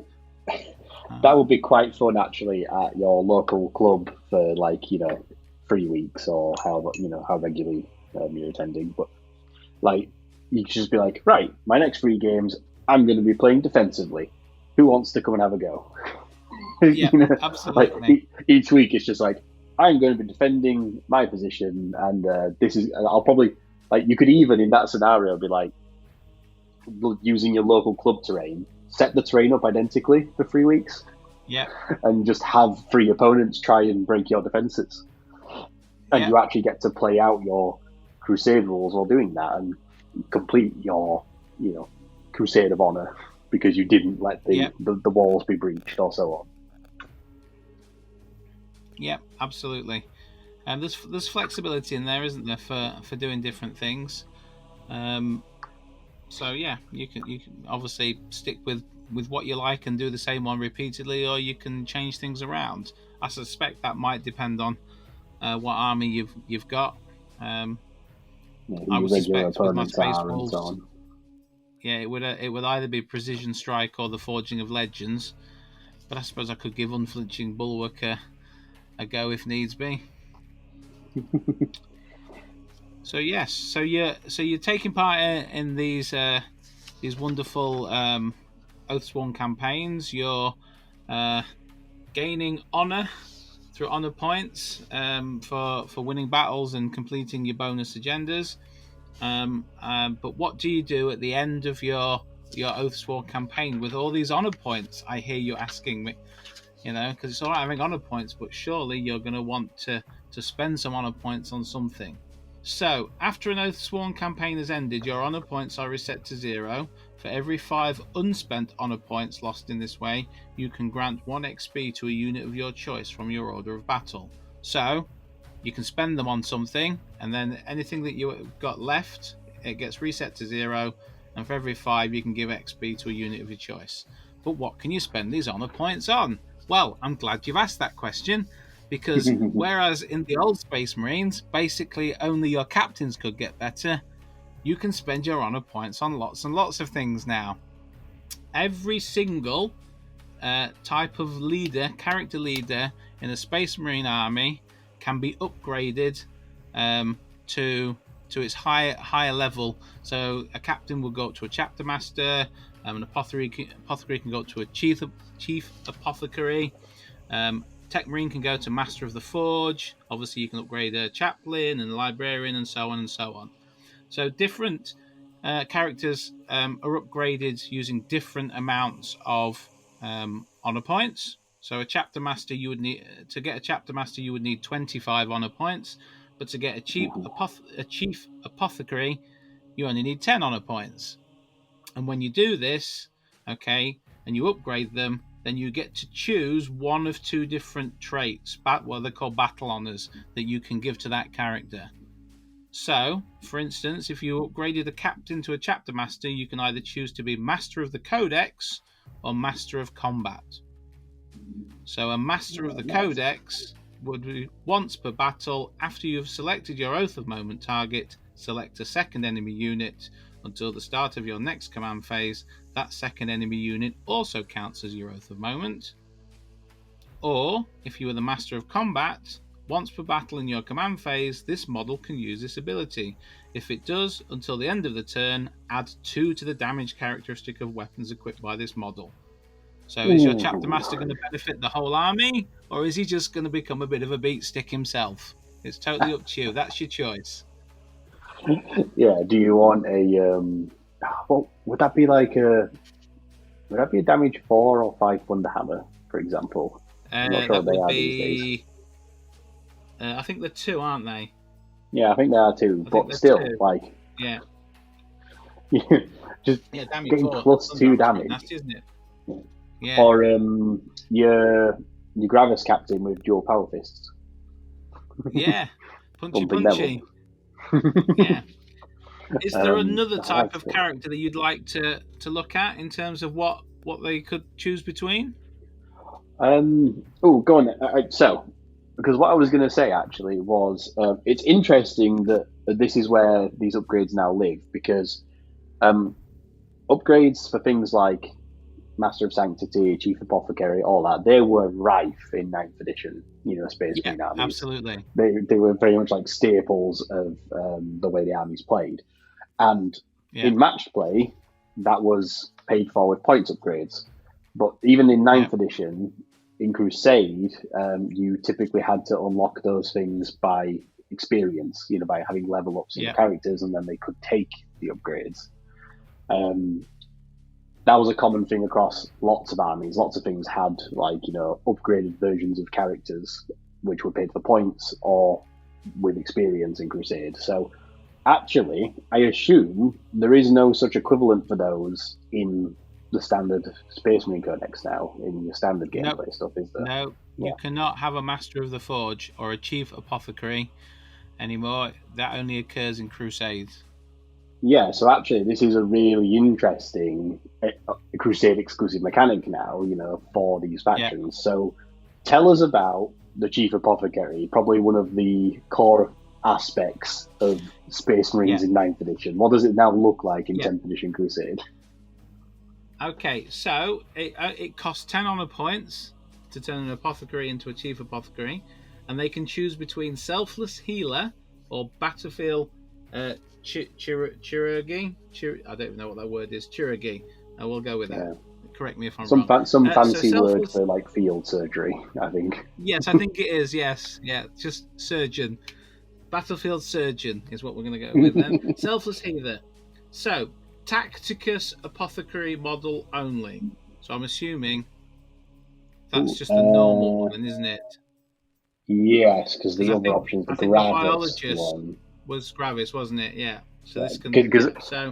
That would be quite fun, actually, at your local club for 3 weeks or how regularly you're attending. But you could just be like, right, my next 3 games, I'm going to be playing defensively. Who wants to come and have a go? Yeah, absolutely. Each week it's just I'm going to be defending my position, and I'll probably you could even in that scenario be using your local club terrain, set the terrain up identically for 3 weeks, and just have 3 opponents try and break your defenses, and you actually get to play out your Crusade rules while doing that and complete your Crusade of Honor because you didn't let the walls be breached or so on. Yeah, absolutely. And there's flexibility in there, isn't there, for doing different things. So yeah, you can obviously stick with what you like and do the same one repeatedly, or you can change things around. I suspect that might depend on what army you've got. I would suspect with my Space Wolves, it would either be Precision Strike or the Forging of Legends. But I suppose I could give Unflinching Bulwark a go if needs be. So yes, so you're taking part in these wonderful Oathsworn campaigns. You're gaining honor through honor points for winning battles and completing your bonus agendas. But what do you do at the end of your Oathsworn campaign with all these honor points? I hear you asking me. Because it's all right having honor points, but surely you're going to want to spend some honor points on something. So, after an Oathsworn campaign has ended, your honor points are reset to 0. For every 5 unspent honor points lost in this way, you can grant 1 XP to a unit of your choice from your order of battle. So, you can spend them on something, and then anything that you've got left, it gets reset to 0, and for every 5 you can give XP to a unit of your choice. But what can you spend these honor points on? Well, I'm glad you've asked that question, because whereas in the old Space Marines, basically only your captains could get better, you can spend your honor points on lots and lots of things now. Every single type of character leader in a Space Marine army can be upgraded to its higher level. So a captain will go up to a chapter master, an apothecary can go up to a chief apothecary, Tech Marine can go to Master of the Forge. Obviously you can upgrade a chaplain and a librarian and so on and so on. So different characters are upgraded using different amounts of honor points. So a chapter master, you would need 25 honor points, but to get a chief apothecary, you only need 10 honor points. And when you do this, and you upgrade them, then you get to choose one of 2 different traits, what they're called battle honors, that you can give to that character. So, for instance, if you upgraded a captain to a chapter master, you can either choose to be Master of the Codex or Master of Combat. So a Master of the Codex would be once per battle. After you've selected your Oath of Moment target, select a second enemy unit. Until the start of your next command phase, that second enemy unit also counts as your Oath of Moment. Or, if you are the Master of Combat, once per battle in your command phase, this model can use this ability. If it does, until the end of the turn, add 2 to the damage characteristic of weapons equipped by this model. So is your chapter master going to benefit the whole army, or is he just going to become a bit of a beat stick himself? It's totally up to you. That's your choice. Yeah. Do you want a what would that be like a? Would that be a damage 4 or 5 Thunderhammer, for example? I'm not sure That what they would are these days. be. I think they're 2, aren't they? Yeah, I think they are too. But still, 2. like, Yeah. just damage getting 4, +2 damage. nasty, isn't it? Yeah. Or your Gravis captain with dual power fists. Yeah. Punchy Bumping punchy. Yeah. Is there another I type like of it. character that you'd like to look at in terms of what they could choose between? Oh, go on. So, because what I was going to say actually was, it's interesting that this is where these upgrades now live, because upgrades for things like Master of Sanctity, Chief Apothecary, all that, they were rife in 9th edition, Space Marine armies. Absolutely. They were very much like staples of the way the armies played. And in matched play, that was paid for with points upgrades. But even in 9th edition, in Crusade, you typically had to unlock those things by experience, by having level ups in the characters, and then they could take the upgrades. That was a common thing across lots of armies. Lots of things had, upgraded versions of characters, which were paid for points or with experience in Crusade. So, actually, I assume there is no such equivalent for those in the standard Space Marine Codex now, in your standard gameplay stuff, is there? No, you cannot have a Master of the Forge or a Chief Apothecary anymore. That only occurs in Crusades. Yeah, so actually this is a really interesting Crusade exclusive mechanic now, for these factions. So tell us about the Chief Apothecary, probably one of the core aspects of Space Marines in 9th edition. What does it now look like in 10th edition Crusade? Okay, so it costs 10 honor points to turn an Apothecary into a Chief Apothecary, and they can choose between Selfless Healer or Battlefield Chirurgy. I don't even know what that word is. Chirurgy. I will go with that. Correct me if I'm wrong. Some fancy word for like field surgery, I think. Yes, I think it is. Yes, just surgeon. Battlefield surgeon is what we're going to go with then. Selfless Healer. So, Tacticus Apothecary model only. So I'm assuming that's just a normal one, isn't it? Yes, because the other options, the Gravis one, was Gravis, wasn't it? Yeah. So this can.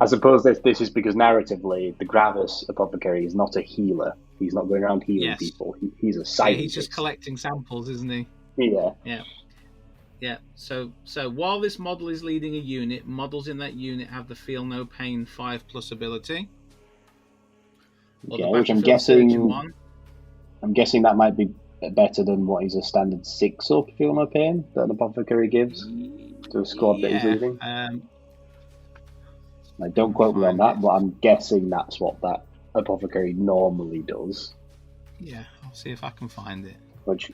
I suppose this is because narratively, the Gravis Apothecary is not a healer. He's not going around healing people. He's a scientist. Yeah, he's just collecting samples, isn't he? Yeah. Yeah. So while this model is leading a unit, models in that unit have the Feel No Pain 5+ ability. Okay, which I'm guessing. I'm guessing that might be better than what is a standard 6-up Feel No Pain that an Apothecary gives to a squad that he's leading. Don't quote me on that, but I'm guessing that's what that Apothecary normally does. Yeah, I'll see if I can find it. Which,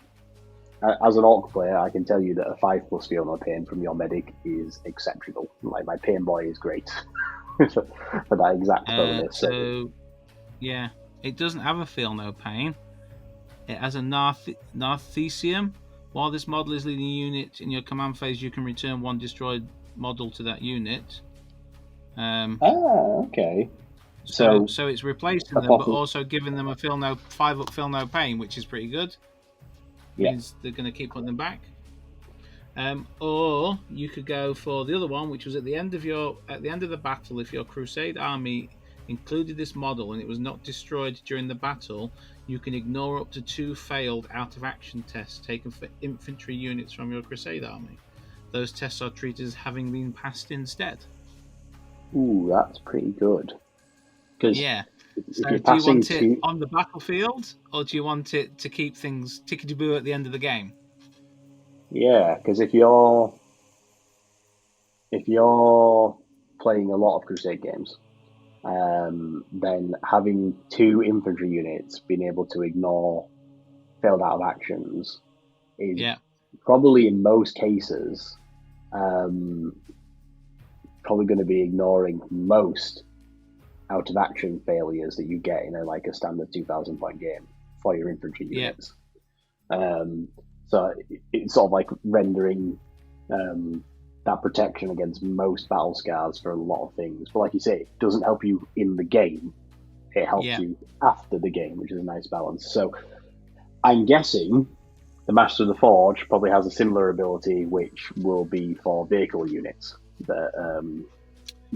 as an Orc player, I can tell you that a 5+ Feel No Pain from your medic is exceptional. Like, my Pain Boy is great for that exact bonus. So, yeah, it doesn't have a Feel No Pain. It has a Narthesium. While this model is leading a unit in your command phase, you can return one destroyed model to that unit. Okay. So it's replacing them, but also giving them a 5-up Feel No Pain, which is pretty good. Means they're going to keep putting them back. Or you could go for the other one, which was at the end of the battle. If your Crusade army included this model and it was not destroyed during the battle, you can ignore up to 2 failed out-of-action tests taken for infantry units from your Crusade army. Those tests are treated as having been passed instead. Ooh, that's pretty good. So do you want it on the battlefield, or do you want it to keep things tickety-boo at the end of the game? Yeah, because if you're playing a lot of Crusade games, then having 2 infantry units being able to ignore failed out of actions is probably in most cases probably going to be ignoring most out of action failures that you get in a standard 2,000 point game for your infantry units. So it's sort of like rendering that protection against most battle scars for a lot of things. But like you say, it doesn't help you in the game. It helps you after the game, which is a nice balance. So I'm guessing the Master of the Forge probably has a similar ability, which will be for vehicle units that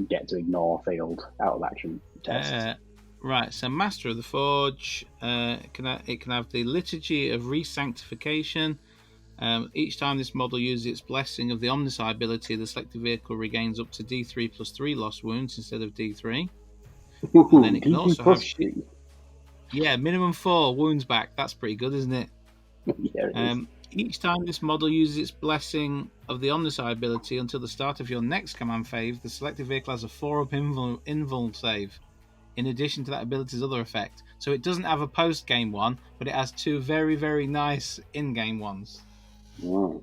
get to ignore failed out of action tests. Right, so Master of the Forge, it can have the Liturgy of Resanctification. Each time this model uses its Blessing of the Omnicide ability, the selected vehicle regains up to D3 plus 3 lost wounds instead of D3. And then it can also have minimum 4 wounds back. That's pretty good, isn't it? Yeah, it is. Each time this model uses its Blessing of the Omnicide ability until the start of your next command phase, the selected vehicle has a 4-up invul save, in addition to that ability's other effect. So it doesn't have a post-game one, but it has 2 very, very nice in-game ones. Wow.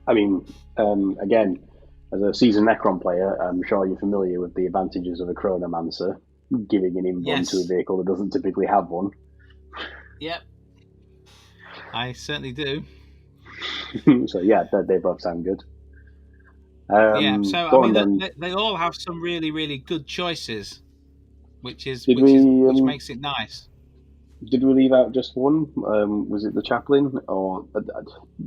I mean, again, as a seasoned Necron player, I'm sure you're familiar with the advantages of a Chronomancer, giving an invul to a vehicle that doesn't typically have one. Yep. I certainly do. So yeah, they both sound good. So I mean, they all have some really, really good choices, which makes it nice. Did we leave out just one? Was it the Chaplain? Or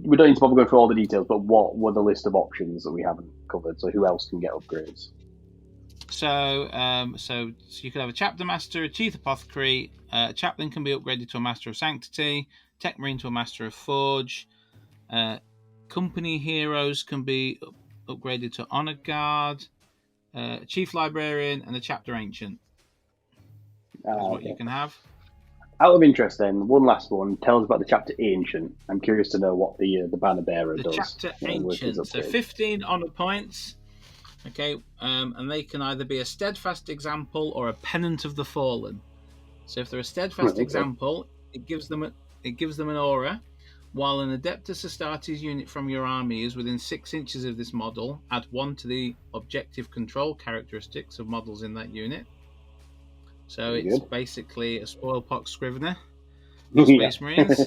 we don't need to probably go through all the details, but what were the list of options that we haven't covered? So who else can get upgrades? So you could have a Chapter Master, a Chief Apothecary. A Chaplain can be upgraded to a Master of Sanctity. Tech Marine to a Master of Forge. Company Heroes can be upgraded to Honor Guard. Chief Librarian and a Chapter Ancient. That's what you can have. Out of interest, then, one last one. Tell us about the Chapter Ancient. I'm curious to know what the Banner Bearer does. The Chapter Ancient. So 15 honor points. Okay, and they can either be a Steadfast Example or a Pennant of the Fallen. So if they're a Steadfast Example, it gives them an aura. While an Adeptus Astartes unit from your army is within 6 inches of this model, add 1 to the objective control characteristics of models in that unit. So it's basically a Spoilpox Scrivener for Space Marines.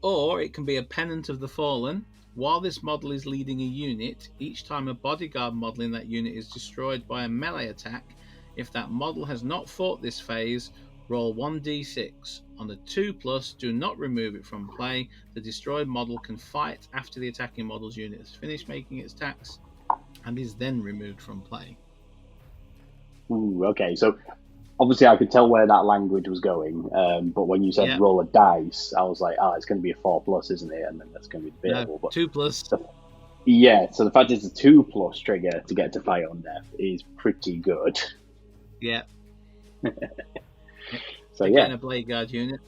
Or it can be a Pennant of the Fallen. While this model is leading a unit, each time a bodyguard model in that unit is destroyed by a melee attack, if that model has not fought this phase, roll 1d6. On a 2+, do not remove it from play. The destroyed model can fight after the attacking model's unit has finished making its attacks and is then removed from play. Ooh, okay, so obviously I could tell where that language was going, but when you said roll a dice, I was like, it's going to be a 4+, isn't it? And then that's going to be debatable. No, 2+. So the fact it's a 2+ trigger to get to fight on death is pretty good. Yeah. So Again, a Blade Guard unit.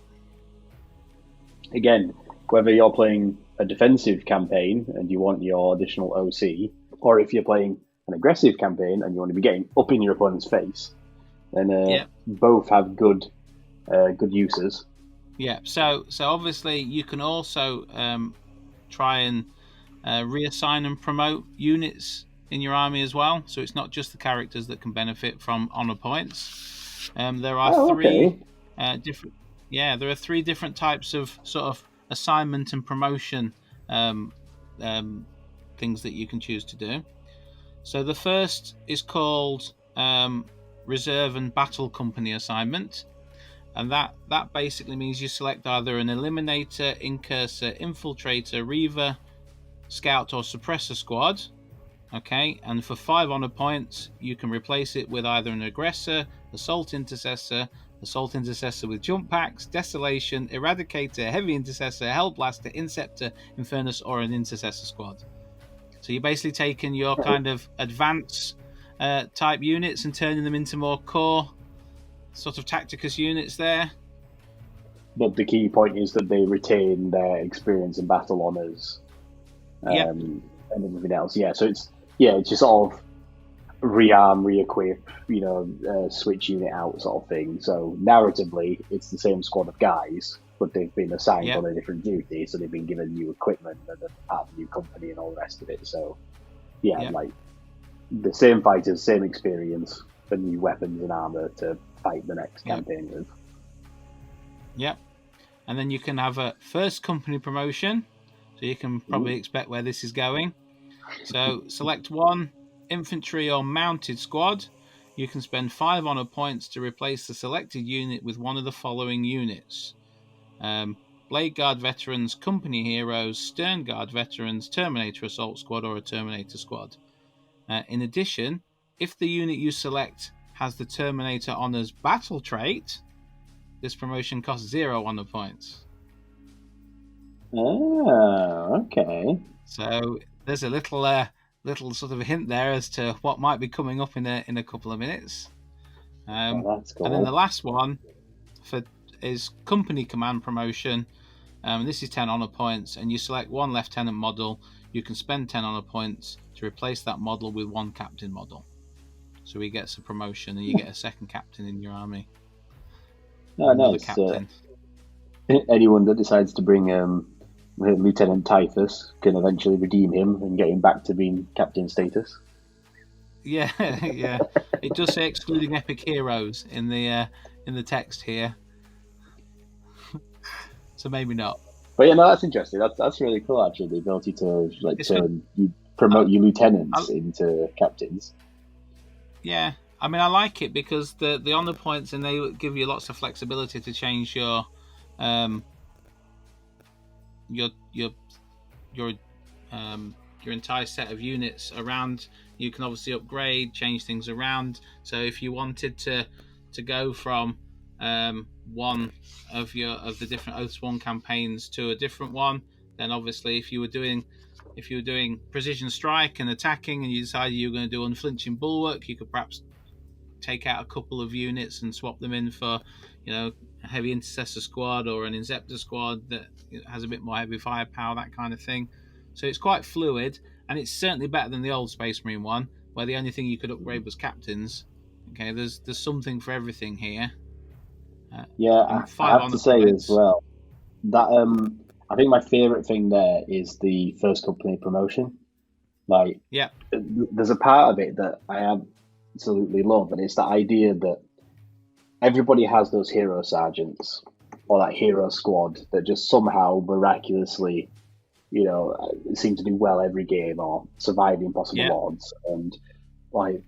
Again, whether you're playing a defensive campaign and you want your additional OC, or if you're playing an aggressive campaign and you want to be getting up in your opponent's face, then both have good uses. Yeah. So obviously you can also try and reassign and promote units in your army as well. So it's not just the characters that can benefit from honor points. There are three different. Yeah, there are 3 different types of sort of assignment and promotion things that you can choose to do. So the first is called Reserve and Battle Company assignment, and that basically means you select either an Eliminator, Incursor, Infiltrator, Reaver, Scout, or Suppressor squad. Okay, and for 5 honor points, you can replace it with either an Aggressor, Assault Intercessor with Jump Packs, Desolation, Eradicator, Heavy Intercessor, Hellblaster, Inceptor, Infernus, or an Intercessor squad. So you're basically taking your kind of advanced type units and turning them into more core sort of Tacticus units there. But the key point is that they retain their experience and battle honors and everything else. Yeah, so it's just sort of rearm, re-equip, switch unit out sort of thing. So narratively, it's the same squad of guys, but they've been assigned on a different duty, so they've been given new equipment and a part of the new company and all the rest of it. So, like the same fighters, same experience, but new weapons and armor to fight the next campaign with. Yep. And then you can have a first company promotion. so you can probably expect where this is going. So select one infantry or mounted squad. You can spend 5 honor points to replace the selected unit with one of the following units. Blade Guard Veterans, Company Heroes, Stern Guard Veterans, Terminator Assault Squad, or a Terminator Squad. In addition, if the unit you select has the Terminator Honors Battle trait, this promotion costs 0 honor points. Oh, okay. So there's a little sort of hint there as to what might be coming up in a couple of minutes. That's cool. And then the last one is Company Command promotion. This is 10 honor points, and you select one lieutenant model. You can spend 10 honor points to replace that model with one captain model. So he gets a promotion, and you get a second captain in your army. Oh, nice. Captain. Anyone that decides to bring Lieutenant Typhus can eventually redeem him and get him back to being captain status. Yeah, yeah. It does say excluding epic heroes in the text here, so maybe not. But yeah, no, that's interesting. That's really cool. Actually, the ability to promote your lieutenants into captains. Yeah, I mean, I like it because the honor points, and they give you lots of flexibility to change your entire set of units around. You can obviously upgrade, change things around. So if you wanted to go from one of the different Oathsworn campaigns to a different one, then obviously if you were doing precision strike and attacking, and you decided you were going to do unflinching bulwark, you could perhaps take out a couple of units and swap them in for, a heavy intercessor squad or an inceptor squad that has a bit more heavy firepower, that kind of thing. So it's quite fluid, and it's certainly better than the old Space Marine one, where the only thing you could upgrade was captains. Okay, there's something for everything here. I have to say as well that I think my favourite thing there is the first company promotion. Like, yeah, there's a part of it that I absolutely love, and it's the idea that everybody has those hero sergeants or that hero squad that just somehow miraculously, seem to do well every game or survive the impossible odds, and like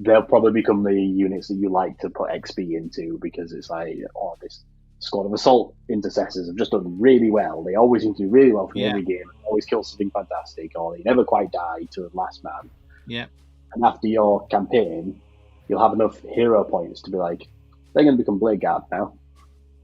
they'll probably become the units that you like to put XP into, because it's like, this squad of assault intercessors have just done really well. They always seem to do really well from every game, always kill something fantastic, or they never quite die to the last man. Yeah. And after your campaign, you'll have enough hero points to be like, they're going to become Blade Guard now.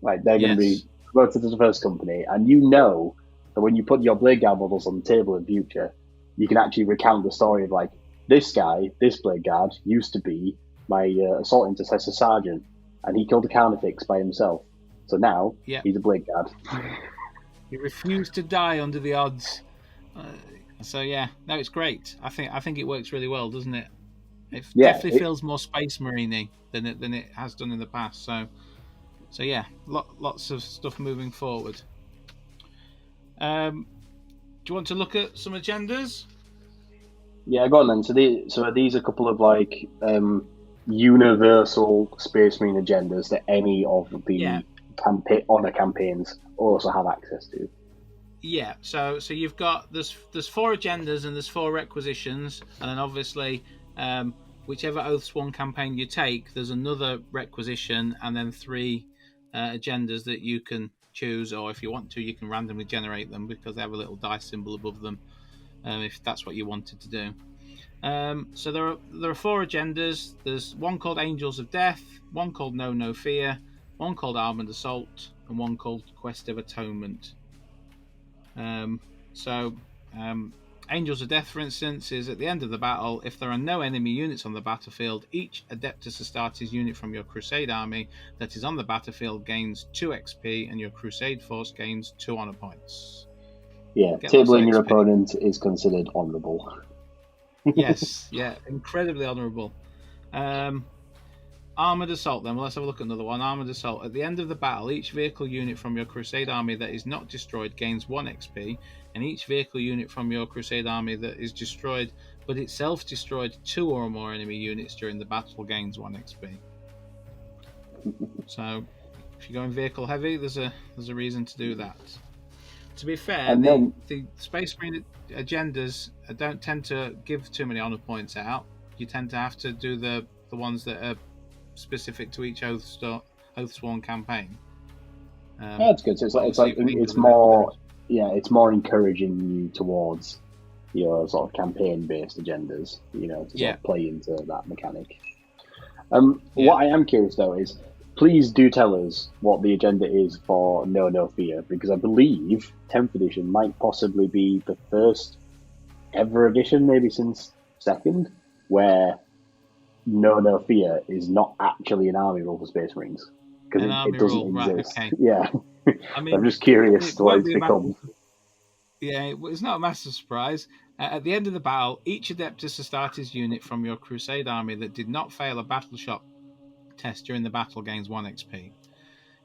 Like, they're going to be promoted to the first company, and that when you put your Blade Guard models on the table in future, you can actually recount the story of, like, this guy, this Blade Guard, used to be my assault intercessor sergeant, and he killed a Carnifex by himself. So now he's a Blade Guard. He refused to die under the odds. No, it's great. I think it works really well, doesn't it? It definitely feels more Space Marine-y than it has done in the past. So yeah, lots of stuff moving forward. Do you want to look at some agendas? Yeah, go on then. So are these a couple of like universal Space Marine agendas that any of the honor campaigns also have access to? Yeah. So you've got there's 4 agendas and there's 4 requisitions, and then obviously whichever Oathsworn campaign you take, there's another requisition, and then 3 agendas that you can choose, or if you want to, you can randomly generate them because they have a little dice symbol above them, if that's what you wanted to do. So there are 4 agendas. There's one called Angels of Death, one called No Fear, one called Armored Assault, and one called Quest of Atonement. Angels of Death, for instance, is at the end of the battle, if there are no enemy units on the battlefield, each Adeptus Astartes unit from your Crusade army that is on the battlefield gains 2 XP, and your Crusade force gains 2 honor points. Yeah, tabling your opponent is considered honourable. Yes, yeah, incredibly honourable. Armoured Assault then, well, let's have a look at another one. Armoured Assault. At the end of the battle, each vehicle unit from your Crusade army that is not destroyed gains 1 XP, and each vehicle unit from your Crusade army that is destroyed but itself destroyed 2 or more enemy units during the battle gains 1 XP. So if you're going vehicle heavy, there's a reason to do that. To be fair, And then, the Space Marine agendas don't tend to give too many honor points out. You tend to have to do the ones that are specific to each Oathsworn campaign. that's good. So it's more, it's more encouraging you towards your sort of campaign-based agendas, to sort of play into that mechanic. What I am curious though is, please do tell us what the agenda is for No Fear, because I believe 10th edition might possibly be the first ever edition, maybe since 2nd, where No Fear is not actually an army rule for Space Marines, because it doesn't exist. Right, okay. Yeah, I mean, I'm just curious what it's become. It's not a massive surprise. At the end of the battle, each Adeptus Astartes unit from your Crusade army that did not fail a battle shock test during the battle gains 1 XP.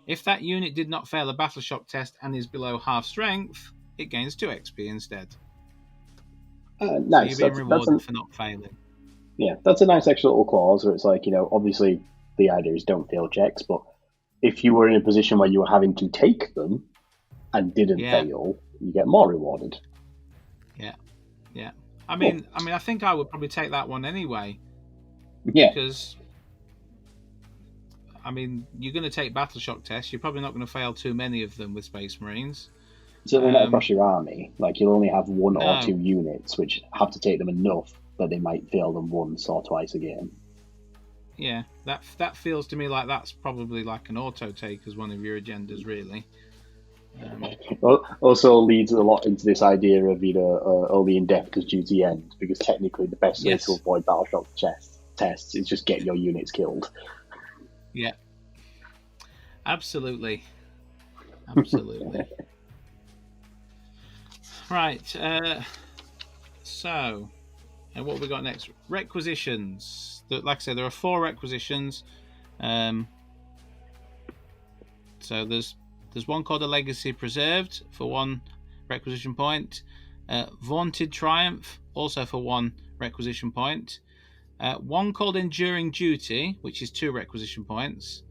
If that unit did not fail a battle shock test and is below half strength, it gains 2 XP instead. Nice. So you're being rewarded for not failing. Yeah, that's a nice extra little clause where it's like, obviously the idea is don't fail checks, but if you were in a position where you were having to take them and didn't fail, you get more rewarded. Yeah. I mean, I think I would probably take that one anyway. Yeah. Because, you're going to take battle shock tests. You're probably not going to fail too many of them with Space Marines. Certainly not across your army. Like, you'll only have 1 or 2 units which have to take them enough that they might fail them once or twice a game. Yeah, that feels to me like that's probably like an auto take as one of your agendas, really. Also leads a lot into this idea of only in death because duty ends, because technically the best way to avoid battle shock tests is just get your units killed. Yeah, absolutely. Right, so what have we got next? Requisitions. Like I said, there are 4 requisitions. So there's one called a Legacy Preserved for 1 requisition point. Vaunted Triumph, also for 1 requisition point. One called Enduring Duty, which is 2 requisition points.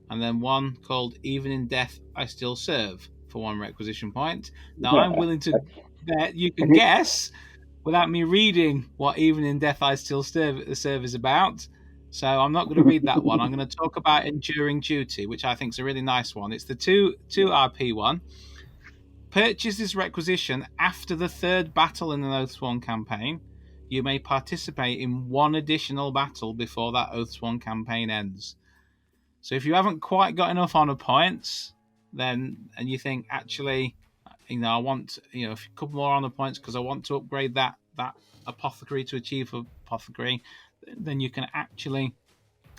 And then one called Even in Death I Still Serve for 1 requisition point. Now, I'm willing to bet you can guess, without me reading, what Even in Death I Still Serve is about. So I'm not going to read that one. I'm going to talk about Enduring Duty, which I think is a really nice one. It's the 2 RP one. Purchase this requisition after the 3rd battle in an Oathsworn campaign. You may participate in 1 additional battle before that Oathsworn campaign ends. So if you haven't quite got enough honor points, and you think, actually, I want a couple more honor points because I want to upgrade that apothecary to achieve apothecary, then you can actually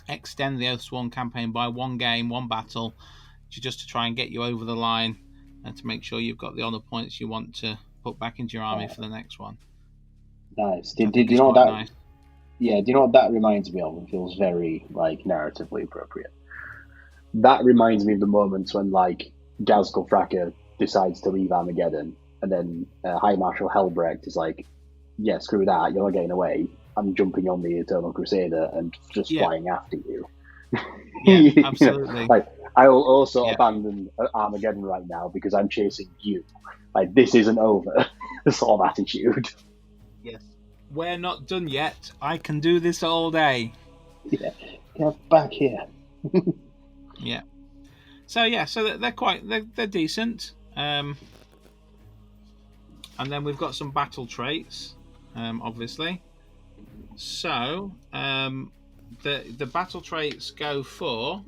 extend the Oathsworn campaign by 1 game, 1 battle, just to try and get you over the line and to make sure you've got the honor points you want to put back into your army for the next one. Nice. Did you know that? Nice. Yeah. Do you know what that reminds me of? It feels very narratively appropriate. That reminds me of the moments when Gazgul Fracker decides to leave Armageddon, and then High Marshal Helbrecht is like, "Yeah, screw that. You're not getting away. I'm jumping on the Eternal Crusader and just flying after you." Yeah, absolutely. I will also abandon Armageddon right now because I'm chasing you. This isn't over. Sort of attitude. Yes. We're not done yet. I can do this all day. Yeah. Get back here. Yeah. So they're decent. And then we've got some battle traits, obviously. So the battle traits go for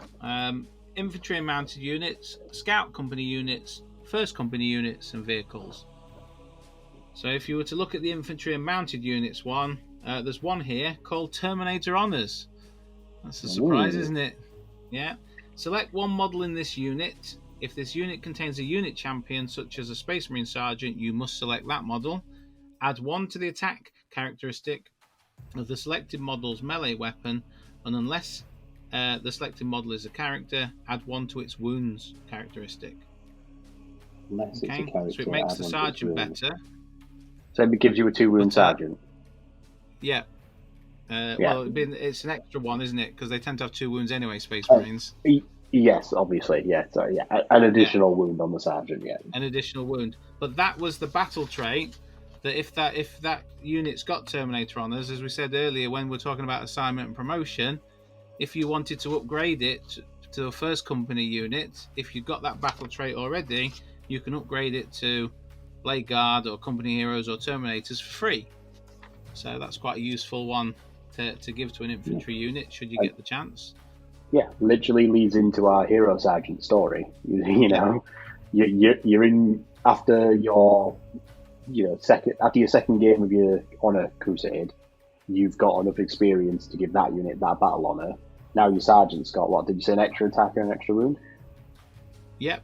infantry and mounted units, scout company units, first company units, and vehicles. So if you were to look at the infantry and mounted units one, there's one here called Terminator Honors. That's a surprise, isn't it? Yeah. Select 1 model in this unit. If this unit contains a unit champion, such as a Space Marine Sergeant, you must select that model. Add 1 to the attack characteristic of the selected model's melee weapon, and unless the selected model is a character, add 1 to its wounds characteristic. Unless it's a character, so it makes the Sergeant better. So it gives you a 2-wound Sergeant. Yeah. Well, it's an extra one, isn't it? Because they tend to have 2 wounds anyway, Space Marines. Yes, obviously, yeah. Sorry, yeah. An additional wound on the sergeant, yeah. An additional wound. But that was the battle trait that if that unit's got Terminator honors, as we said earlier when we're talking about assignment and promotion, if you wanted to upgrade it to a first company unit, if you've got that battle trait already, you can upgrade it to Blade Guard or Company Heroes or Terminators for free. So that's quite a useful one to give to an infantry unit should you get the chance. Yeah, literally leads into our hero sergeant story. You know, you're in after your second game of your honor crusade. You've got enough experience to give that unit that battle honor. Now your sergeant's got, what did you say, an extra attack and an extra wound? Yep.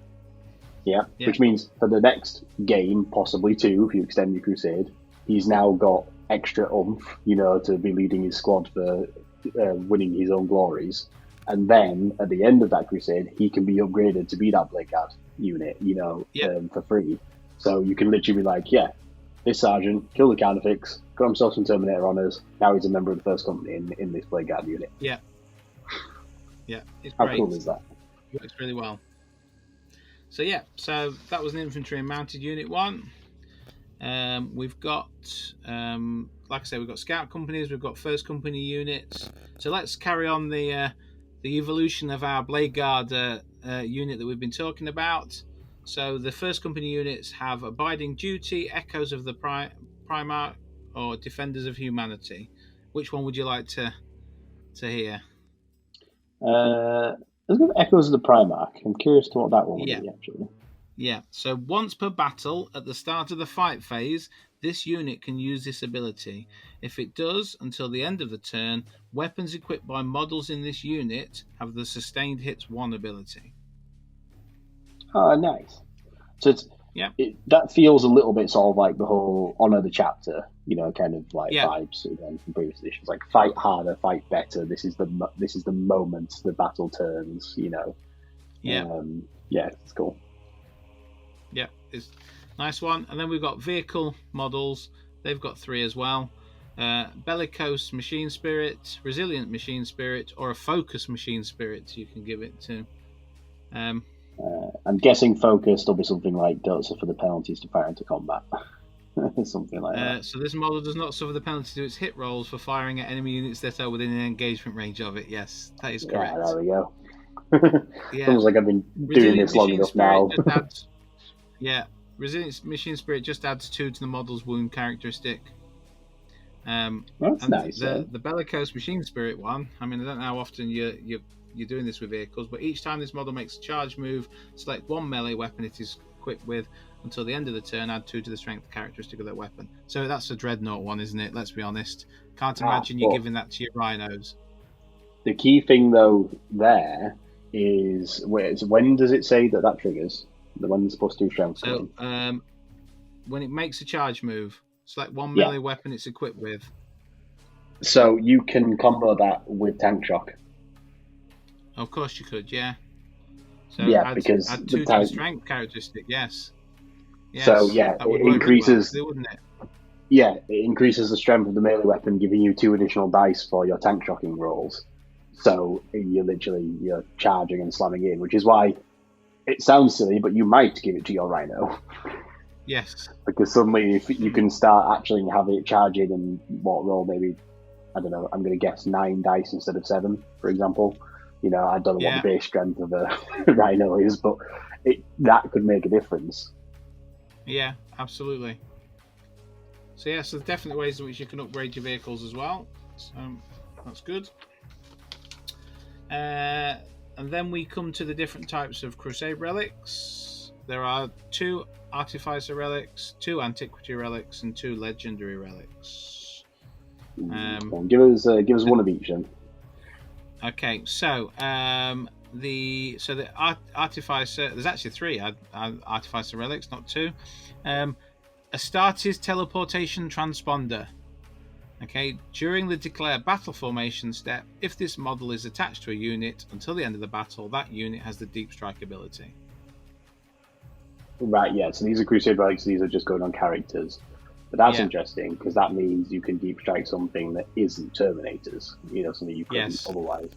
Yeah, which means for the next game, possibly two, if you extend your crusade, he's now got extra oomph, to be leading his squad for winning his own glories. And then at the end of that crusade, he can be upgraded to be that Blade Guard unit, for free. So you can literally be like, this sergeant killed the Carnifex, got himself some Terminator honors. Now he's a member of the first company in this Blade Guard unit. Yeah, it's How great. cool is that? It works really well. So that was an infantry and mounted unit one. We've got, like I say, we've got scout companies, we've got first company units. So let's carry on the evolution of our Blade Guard unit that we've been talking about. So the first company units have abiding duty, echoes of the Primarch, or defenders of humanity. Which one would you like to hear? Let's go with Echoes of the Primarch. I'm curious to what that one would be, actually. Yeah, so once per battle, at the start of the fight phase, this unit can use this ability. If it does, until the end of the turn, weapons equipped by models in this unit have the Sustained Hits 1 ability. Oh, nice. So that feels a little bit sort of like the whole Honor the Chapter, kind of like vibes again from previous editions. Like fight harder, fight better. This is the moment the battle turns. It's cool. Yeah, it's a nice one. And then we've got vehicle models. They've got 3 as well. Bellicose Machine Spirit, Resilient Machine Spirit, or a Focus Machine Spirit you can give it to. I'm guessing focused will be something like don't suffer the penalties to fire into combat. Something like that. So this model does not suffer the penalty to its hit rolls for firing at enemy units that are within an engagement range of it. Yes, that is correct. Yeah, there we go. Feels like I've been doing this long enough now. Resilient Machine Spirit just adds 2 to the model's wound characteristic. That's nice. The Bellicose Machine Spirit one, I mean, I don't know how often you're doing this with vehicles, but each time this model makes a charge move, select one melee weapon it is equipped with until the end of the turn, add 2 to the strength characteristic of that weapon. So that's a Dreadnought one, isn't it? Let's be honest. Can't imagine you giving that to your Rhinos. The key thing, though, there is when does it say that triggers? The one that's supposed to do strength. So when it makes a charge move, select one melee weapon it's equipped with. So you can combo that with Tank Shock. Of course you could, yeah. So because add 2 to the strength characteristic, yes. So it increases, well, wouldn't it? Yeah, it increases the strength of the melee weapon, giving you 2 additional dice for your tank shocking rolls. So you're charging and slamming in, which is why it sounds silly, but you might give it to your Rhino. Yes. Because suddenly if you can start actually having it charging and roll maybe, I don't know, I'm going to guess 9 dice instead of 7, for example. I don't know what the base strength of a Rhino is, but that could make a difference. Yeah, absolutely. So there's definitely ways in which you can upgrade your vehicles as well. So that's good. And then we come to the different types of Crusade relics. There are 2 Artificer relics, 2 Antiquity relics, and 2 Legendary relics. Give us one of each then. Okay, so the Artificer, there's actually 3 Artificer relics, not 2. Astartes Teleportation Transponder. Okay, during the declare battle formation step, if this model is attached to a unit until the end of the battle, that unit has the Deep Strike ability. Right, yeah, so these are Crusade relics, these are just going on characters. But that's interesting, because that means you can Deep Strike something that isn't Terminators, something you couldn't otherwise.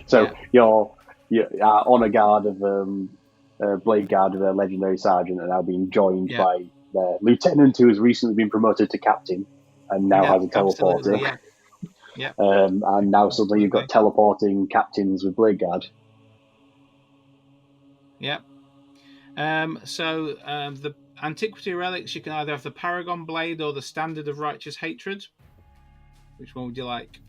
So your honor guard of Blade Guard of a legendary sergeant are now being joined by their lieutenant, who has recently been promoted to captain and now has a teleporter. Yeah. And now suddenly you've got teleporting captains with Blade Guard. Yeah. So the Antiquity relics, you can either have the Paragon Blade or the Standard of Righteous Hatred. Which one would you like?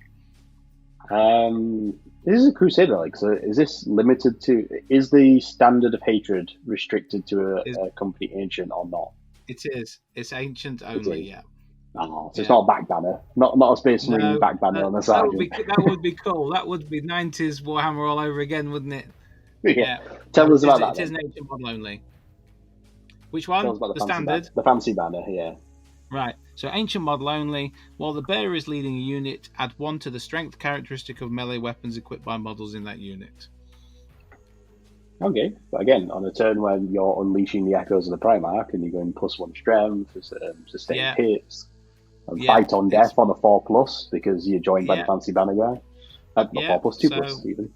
This is a Crusade relic, so is this limited to... Is the Standard of Hatred restricted to a company ancient or not? It is. It's ancient only, yeah. Oh, so it's not a back banner. Not a Space Marine back banner on the side. That would be cool. That would be 90s Warhammer all over again, wouldn't it? Yeah. Tell us about that. It is an ancient model only. Which one? Tell us about the Standard? The fancy banner, yeah. Right. So ancient model only. While the bearer is leading a unit, add 1 to the strength characteristic of melee weapons equipped by models in that unit. Okay, but again, on a turn when you're unleashing the echoes of the Primarch and you're going +1 strength, sustain hits, and fight on death on a 4+ because you're joined by the fancy banner guy. 4+, 2+ even.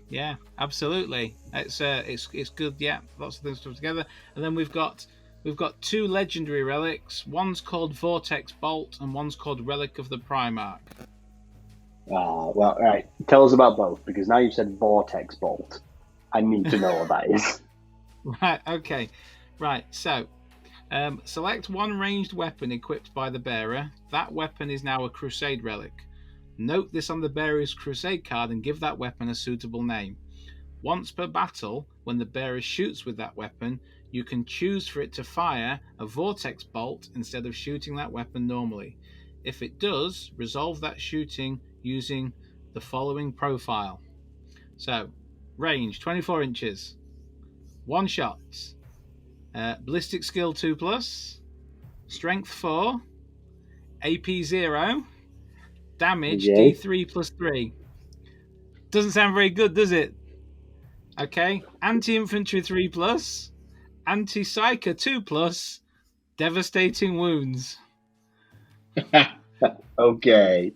Yeah, absolutely. It's good. Yeah, lots of things to put together. And then we've got 2 legendary relics. One's called Vortex Bolt and one's called Relic of the Primarch. Well, right. Tell us about both, because now you've said Vortex Bolt. I need to know what that is. Right, okay. Right, so select one ranged weapon equipped by the bearer. That weapon is now a Crusade relic. Note this on the bearer's Crusade card and give that weapon a suitable name. Once per battle, when the bearer shoots with that weapon, you can choose for it to fire a Vortex Bolt instead of shooting that weapon normally. If it does, resolve that shooting using the following profile. So, range 24 inches, 1 shot, ballistic skill 2+, strength 4, AP 0, damage D3+3. Doesn't sound very good, does it? Okay, anti-infantry 3+, anti-psyker 2+, devastating wounds. Okay.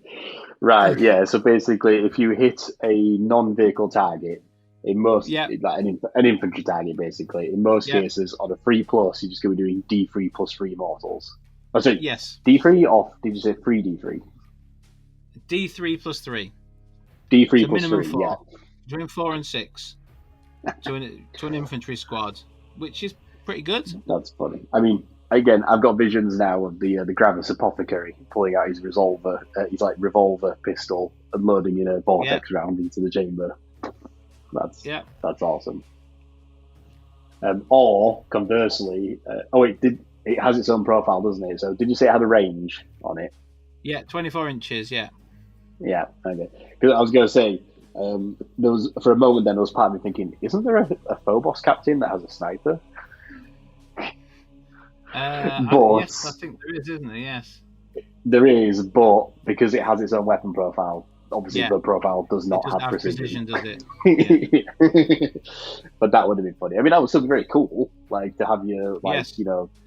Right, yeah, so basically if you hit a non-vehicle target, in most, like an infantry target basically, in most cases on a 3+, you're just going to be doing D3 +3 mortals. Oh, sorry, yes. D3 or did you say 3D3? D3 +3. D3 so minimum 3, 4. yeah. Between 4 and 6 to an infantry squad, which is pretty good. That's funny. I mean, again, I've got visions now of the Gravis Apothecary pulling out his revolver pistol and loading in a vortex round into the chamber. That's awesome. Or conversely, it has its own profile, doesn't it? So did you say it had a range on it? Yeah, 24 inches. Yeah. Yeah. Okay. Because I was going to say, there was for a moment then there was part of me thinking, isn't there a Phobos captain that has a sniper? Yes, I think there is, isn't there? Yes. There is, but because it has its own weapon profile, obviously the profile does not have precision. Does it? Yeah. But that would have been funny. I mean, that was something very cool, like to have your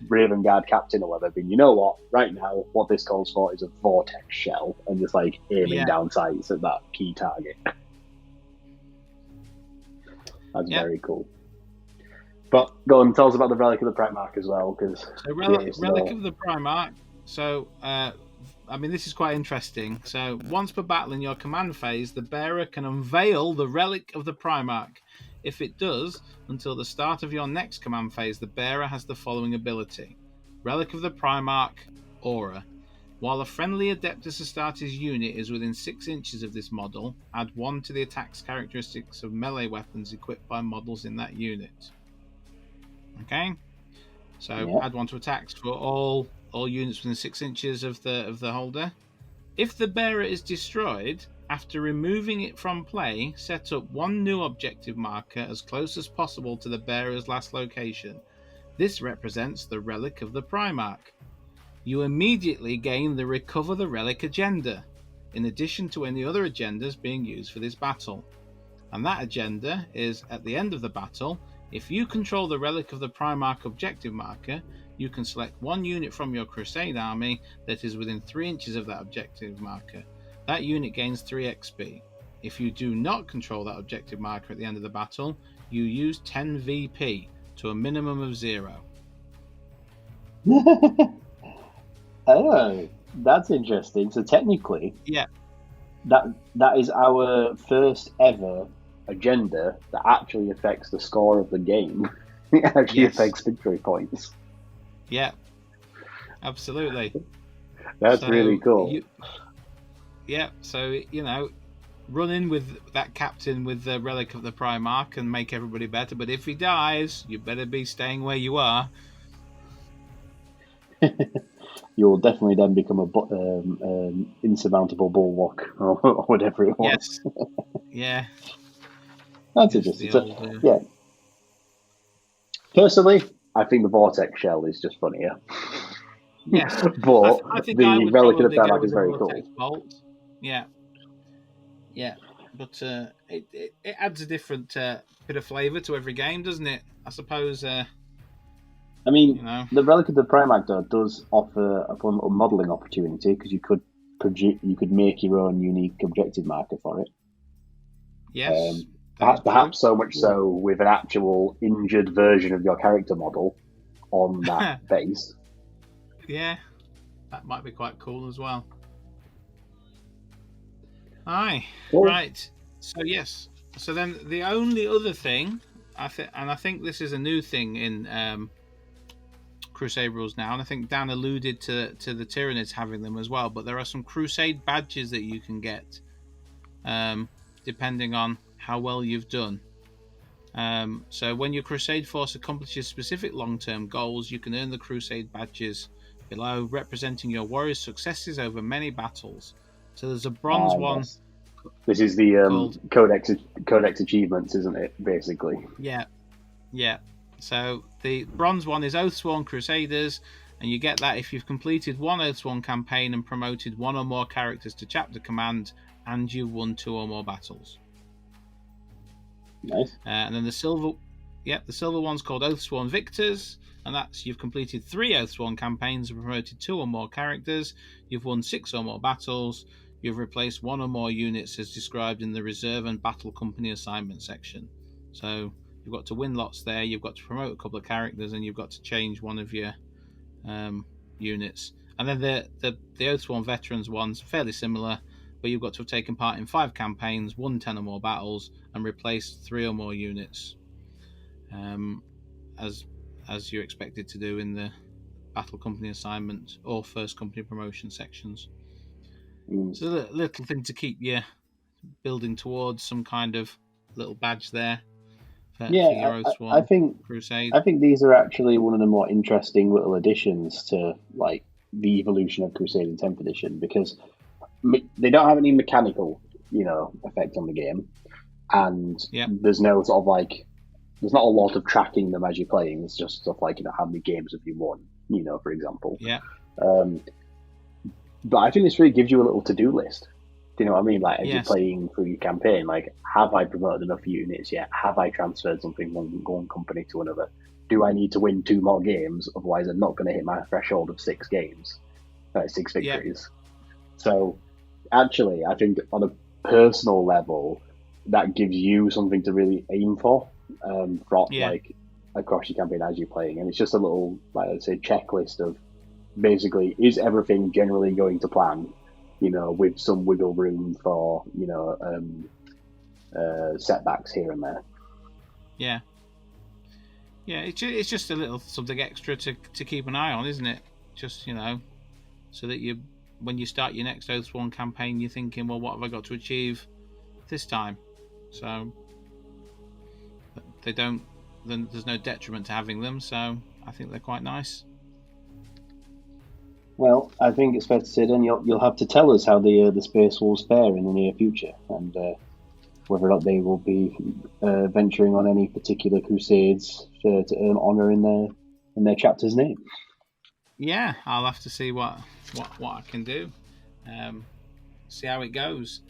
Raven Guard captain or whatever. You know what? Right now, what this calls for is a vortex shell and just like aiming down sights at that key target. That's very cool. But go on, tell us about the Relic of the Primarch as well, because Relic of the Primarch. So, I mean, this is quite interesting. So, once per battle in your command phase, the bearer can unveil the Relic of the Primarch. If it does, until the start of your next command phase, the bearer has the following ability: Relic of the Primarch, Aura. While a friendly Adeptus Astartes unit is within 6 inches of this model, add 1 to the attack's characteristics of melee weapons equipped by models in that unit. Okay, so add 1 to attacks for all units within 6 inches of the holder. If the bearer is destroyed, after removing it from play, set up 1 new objective marker as close as possible to the bearer's last location. This represents the Relic of the Primarch. You immediately gain the Recover the Relic agenda, in addition to any other agendas being used for this battle. And that agenda is, at the end of the battle, if you control the Relic of the Primarch objective marker, you can select 1 unit from your Crusade army that is within 3 inches of that objective marker. That unit gains 3 XP. If you do not control that objective marker at the end of the battle, you use 10 VP to a minimum of 0. Oh, that's interesting. So technically, Yeah, that is our first ever agenda that actually affects the score of the game. It actually affects victory points. Yeah, absolutely. That's really cool. So run in with that captain with the relic of the Primarch and make everybody better. But if he dies, you better be staying where you are. You'll definitely then become a insurmountable bulwark or whatever it was. Yes. Yeah. That's interesting. Yeah. Personally, I think the Vortex Shell is just funnier. Yes. But I think the Relic of the Primarch is very cool. Bolt. Yeah. Yeah. But it adds a different bit of flavour to every game, doesn't it? I suppose. I mean, the Relic of the Primarch though does offer a fun little modelling opportunity because you could make your own unique objective marker for it. Yes. Perhaps so much so with an actual injured version of your character model on that base. Yeah, that might be quite cool as well. Aye, cool. Right. So yes. So then the only other thing, I think this is a new thing in Crusade rules now, and I think Dan alluded to the Tyranids having them as well. But there are some Crusade badges that you can get, depending on how well you've done. So when your Crusade force accomplishes specific long-term goals, you can earn the Crusade badges below, representing your warrior's successes over many battles. So there's a bronze one. Yes. This is the Codex achievements, isn't it? Basically. Yeah. So the bronze one is Oathsworn Crusaders, and you get that if you've completed one Oathsworn campaign and promoted one or more characters to chapter command, and you've won 2 or more battles. Nice. And then the silver one's called Oathsworn Victors, and that's you've completed 3 Oathsworn campaigns and promoted 2 or more characters, you've won 6 or more battles, you've replaced 1 or more units as described in the Reserve and Battle Company assignment section. So you've got to win lots there, you've got to promote a couple of characters, and you've got to change one of your units. And then the Oathsworn Veterans one's fairly similar, but you've got to have taken part in 5 campaigns, won 10 or more battles, and replaced 3 or more units, as you're expected to do in the Battle Company assignment or First Company promotion sections. So a little thing to keep you building towards some kind of little badge there. For your Oathsworn I think Crusade. I think these are actually one of the more interesting little additions to like the evolution of Crusade in 10th edition, because they don't have any mechanical, effect on the game, and there's no sort of there's not a lot of tracking them as you're playing. It's just stuff like how many games have you won, for example. Yeah. But I think this really gives you a little to-do list. Do you know what I mean? Like as you're playing through your campaign, have I promoted enough units yet? Have I transferred something from one company to another? Do I need to win 2 more games? Otherwise, I'm not going to hit my threshold of 6 games, 6 victories. So, actually, I think on a personal level, that gives you something to really aim for, across your campaign as you're playing. And it's just a little, checklist of basically, is everything generally going to plan? With some wiggle room for setbacks here and there. Yeah. It's just a little something extra to keep an eye on, isn't it? Just so that when you start your next Oathsworn campaign, you're thinking, well, what have I got to achieve this time? So then there's no detriment to having them. So I think they're quite nice. Well, I think it's fair to say then you'll have to tell us how the Space Wolves fare in the near future, and whether or not they will be venturing on any particular crusades to earn honour in their chapter's name. Yeah, I'll have to see what I can do. See how it goes.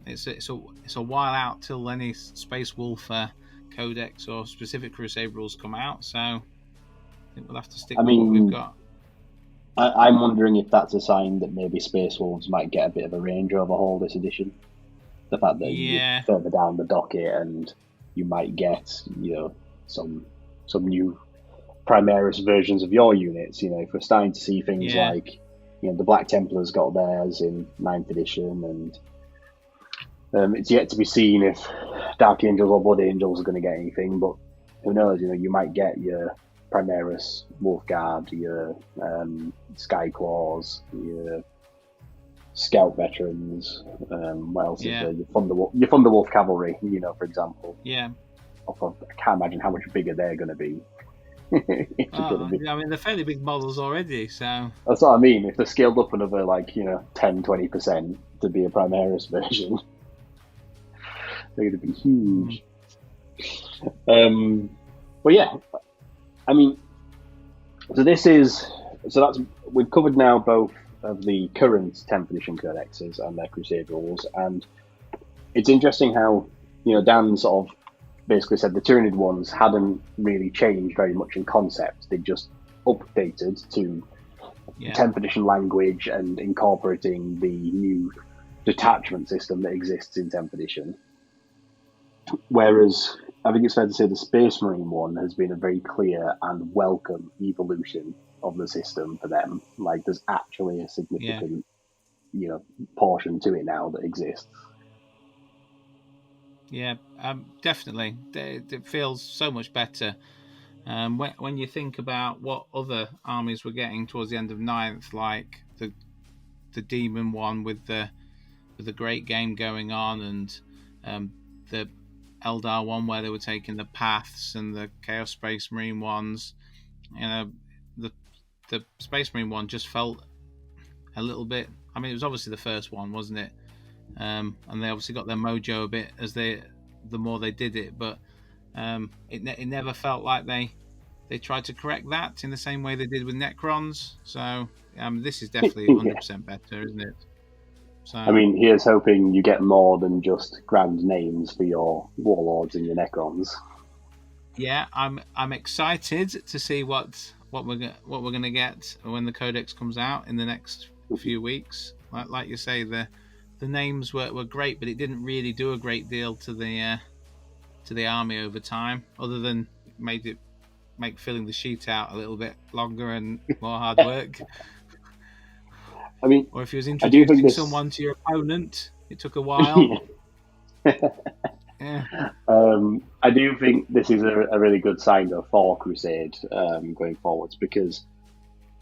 It's a while out till any Space Wolf Codex or specific Crusade rules come out, so I think we'll have to stick with what we've got. I'm wondering if that's a sign that maybe Space Wolves might get a bit of a range overhaul this edition. The fact that you're Yeah. further down the docket and you might get, some new Primaris versions of your units. If we're starting to see things Yeah. like, the Black Templars got theirs in 9th edition, and it's yet to be seen if Dark Angels or Blood Angels are going to get anything, but who knows, you might get your Primaris Wolfguard, your Skyclaws, your Scout Veterans, what else is there? Your Thunderwolf Cavalry, for example. Yeah. I can't imagine how much bigger they're going to be. They're fairly big models already, so... That's what I mean. If they're scaled up another, 10-20% to be a Primaris version, they're going to be huge. But yeah, I mean, we've covered now both of the current 10th edition codexes and their Crusade rules, and it's interesting how, Dan sort of basically said the Tyranid ones hadn't really changed very much in concept. They just updated to 10th edition language and incorporating the new detachment system that exists in 10th edition. Whereas I think it's fair to say the Space Marine one has been a very clear and welcome evolution of the system for them. There's actually a significant, portion to it now that exists. Yeah, definitely. It feels so much better. When you think about what other armies were getting towards the end of 9th, like the Demon one with the Great Game going on, and the Eldar one where they were taking the Paths, and the Chaos Space Marine ones, the Space Marine one just felt a little bit. I mean, it was obviously the first one, wasn't it? And they obviously got their mojo a bit the more they did it, but it never felt like they tried to correct that in the same way they did with Necrons. So this is definitely 100% better, isn't it? So, I mean, here's hoping you get more than just grand names for your warlords and your Necrons. Yeah, I'm excited to see what we're gonna get when the Codex comes out in the next few weeks. Like you say, the names were great, but it didn't really do a great deal to the army over time, other than make filling the sheet out a little bit longer and more hard work. I mean, or if you was introducing someone to your opponent, it took a while. Yeah. I do think this is a really good sign for Crusade going forwards, because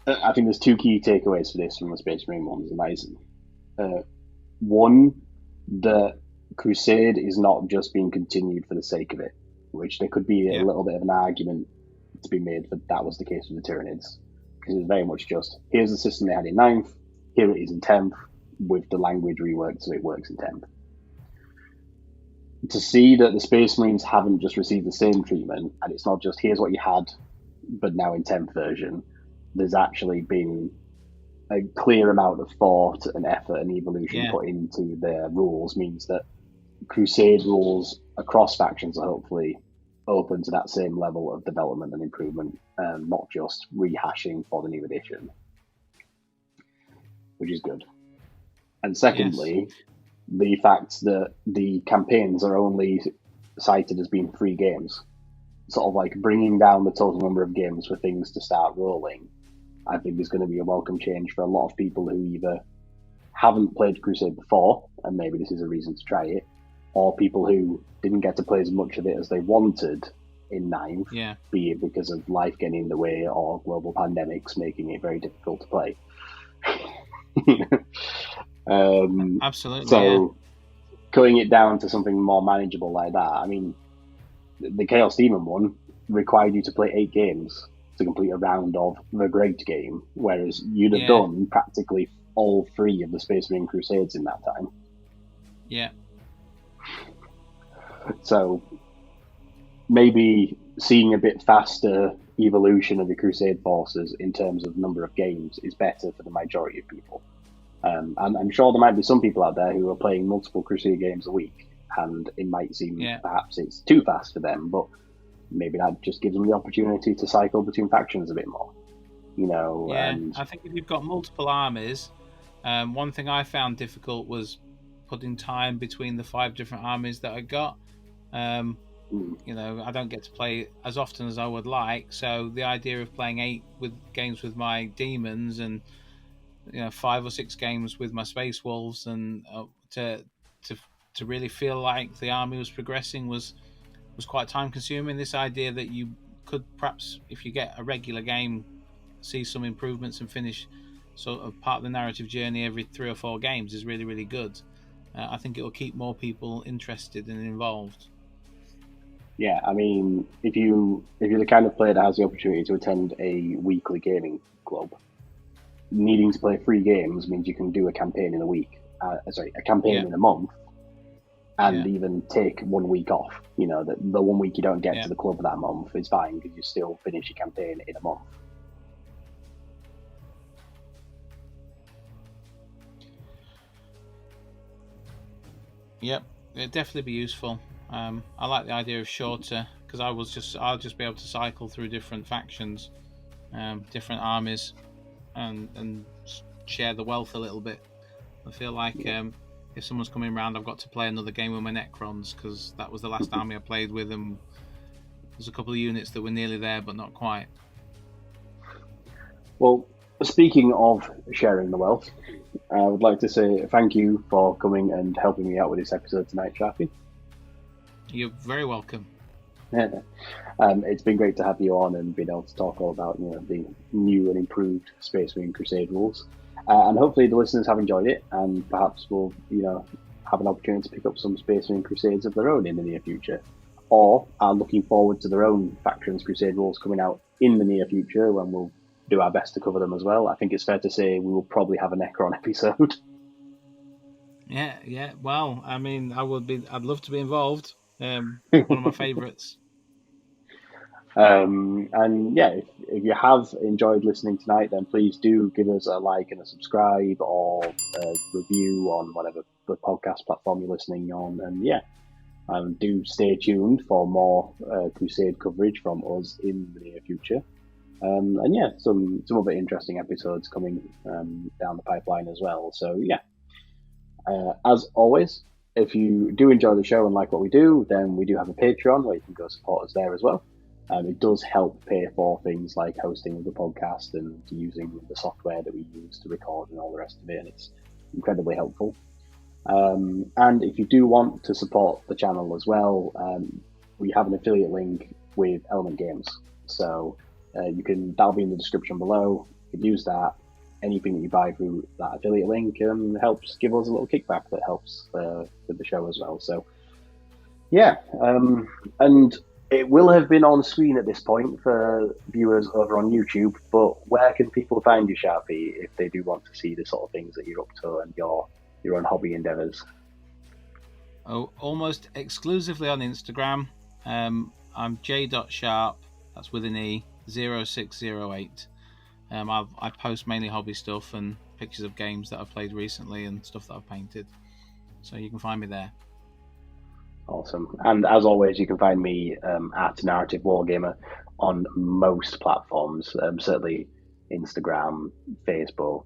I think there's two key takeaways for this from the Space Marine ones, and that is one, that Crusade is not just being continued for the sake of it, which there could be a little bit of an argument to be made that was the case with the Tyranids, because it's very much just, here's the system they had in 9th, here it is in 10th, with the language reworked so it works in 10th. To see that the Space Marines haven't just received the same treatment, and it's not just here's what you had, but now in 10th version, there's actually been a clear amount of thought and effort and evolution put into their rules, means that Crusade rules across factions are hopefully open to that same level of development and improvement, not just rehashing for the new edition, which is good. And secondly, the fact that the campaigns are only cited as being 3 games, sort of like bringing down the total number of games for things to start rolling, I think is going to be a welcome change for a lot of people who either haven't played Crusade before, and maybe this is a reason to try it, or people who didn't get to play as much of it as they wanted in 9th, be it because of life getting in the way or global pandemics making it very difficult to play. Absolutely. So cutting it down to something more manageable like that, I mean, the Chaos Demon one required you to play 8 games to complete a round of the Great Game, whereas you'd have done practically all 3 of the Space Marine Crusades in that time. Yeah. So maybe seeing a bit faster evolution of the Crusade forces in terms of number of games is better for the majority of people. And I'm sure there might be some people out there who are playing multiple Crusade games a week, and it might seem perhaps it's too fast for them, but maybe that just gives them the opportunity to cycle between factions a bit more. I think if you've got multiple armies, one thing I found difficult was putting time between the 5 different armies that I got. You know, I don't get to play as often as I would like, so the idea of playing 8 games with my demons and 5 or 6 games with my space wolves, and to really feel like the army was progressing was quite time consuming. This idea that you could perhaps, if you get a regular game, see some improvements and finish sort of part of the narrative journey every 3 or 4 games is really, really good. I think it will keep more people interested and involved. Yeah, I mean, if you're the kind of player that has the opportunity to attend a weekly gaming club, needing to play 3 games means you can do a campaign in a week. A campaign in a month, and even take 1 week off. You know, the 1 week you don't get to the club that month is fine because you still finish your campaign in a month. Yep, it'd definitely be useful. I like the idea of shorter, because I'll just be able to cycle through different factions, different armies, and share the wealth a little bit. I feel like if someone's coming around, I've got to play another game with my Necrons, because that was the last army I played with, and there's a couple of units that were nearly there but not quite. Well, speaking of sharing the wealth, I would like to say thank you for coming and helping me out with this episode tonight, Sharpe. You're very welcome. It's been great to have you on and being able to talk all about the new and improved Space Marine Crusade rules. And hopefully the listeners have enjoyed it, and perhaps we'll have an opportunity to pick up some Space Marine Crusades of their own in the near future, or are looking forward to their own factions Crusade rules coming out in the near future, when we'll do our best to cover them as well. I think it's fair to say we will probably have a Necron episode. Yeah. Well, I mean, I'd love to be involved. One of my favourites. And yeah, if you have enjoyed listening tonight, then please do give us a like and a subscribe, or a review on whatever the podcast platform you're listening on. And do stay tuned for more Crusade coverage from us in the near future. And yeah, some other interesting episodes coming down the pipeline as well. So yeah, as always, if you do enjoy the show and like what we do, then we do have a Patreon where you can go support us there as well. It does help pay for things like hosting the podcast and using the software that we use to record and all the rest of it, and it's incredibly helpful. And if you do want to support the channel as well, we have an affiliate link with Element Games. So that'll be in the description below. You can use that. Anything that you buy through that affiliate link helps give us a little kickback that helps with the show as well. So yeah, and it will have been on screen at this point for viewers over on YouTube, but where can people find you, Sharpe, if they do want to see the sort of things that you're up to and your own hobby endeavours? Oh, almost exclusively on Instagram. I'm j.sharpe, that's with an E, 0608. I post mainly hobby stuff and pictures of games that I've played recently and stuff that I've painted. So you can find me there. Awesome. And as always, you can find me at Narrative Wargamer on most platforms, certainly Instagram, Facebook.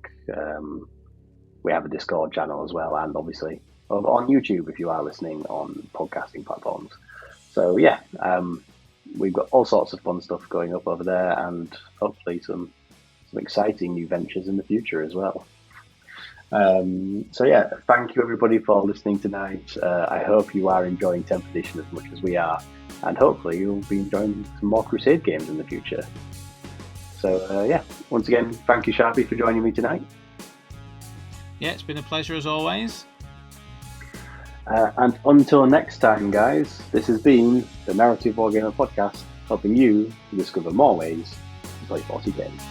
We have a Discord channel as well, and obviously on YouTube if you are listening on podcasting platforms. So yeah, we've got all sorts of fun stuff going up over there, and hopefully some exciting new ventures in the future as well. So yeah, thank you everybody for listening tonight. I hope you are enjoying 10th edition as much as we are, and hopefully you'll be enjoying some more Crusade games in the future. So yeah, once again, thank you, Sharpe, for joining me tonight. Yeah, it's been a pleasure as always. And until next time, guys, this has been the Narrative Wargamer Podcast, helping you to discover more ways to play 40 games.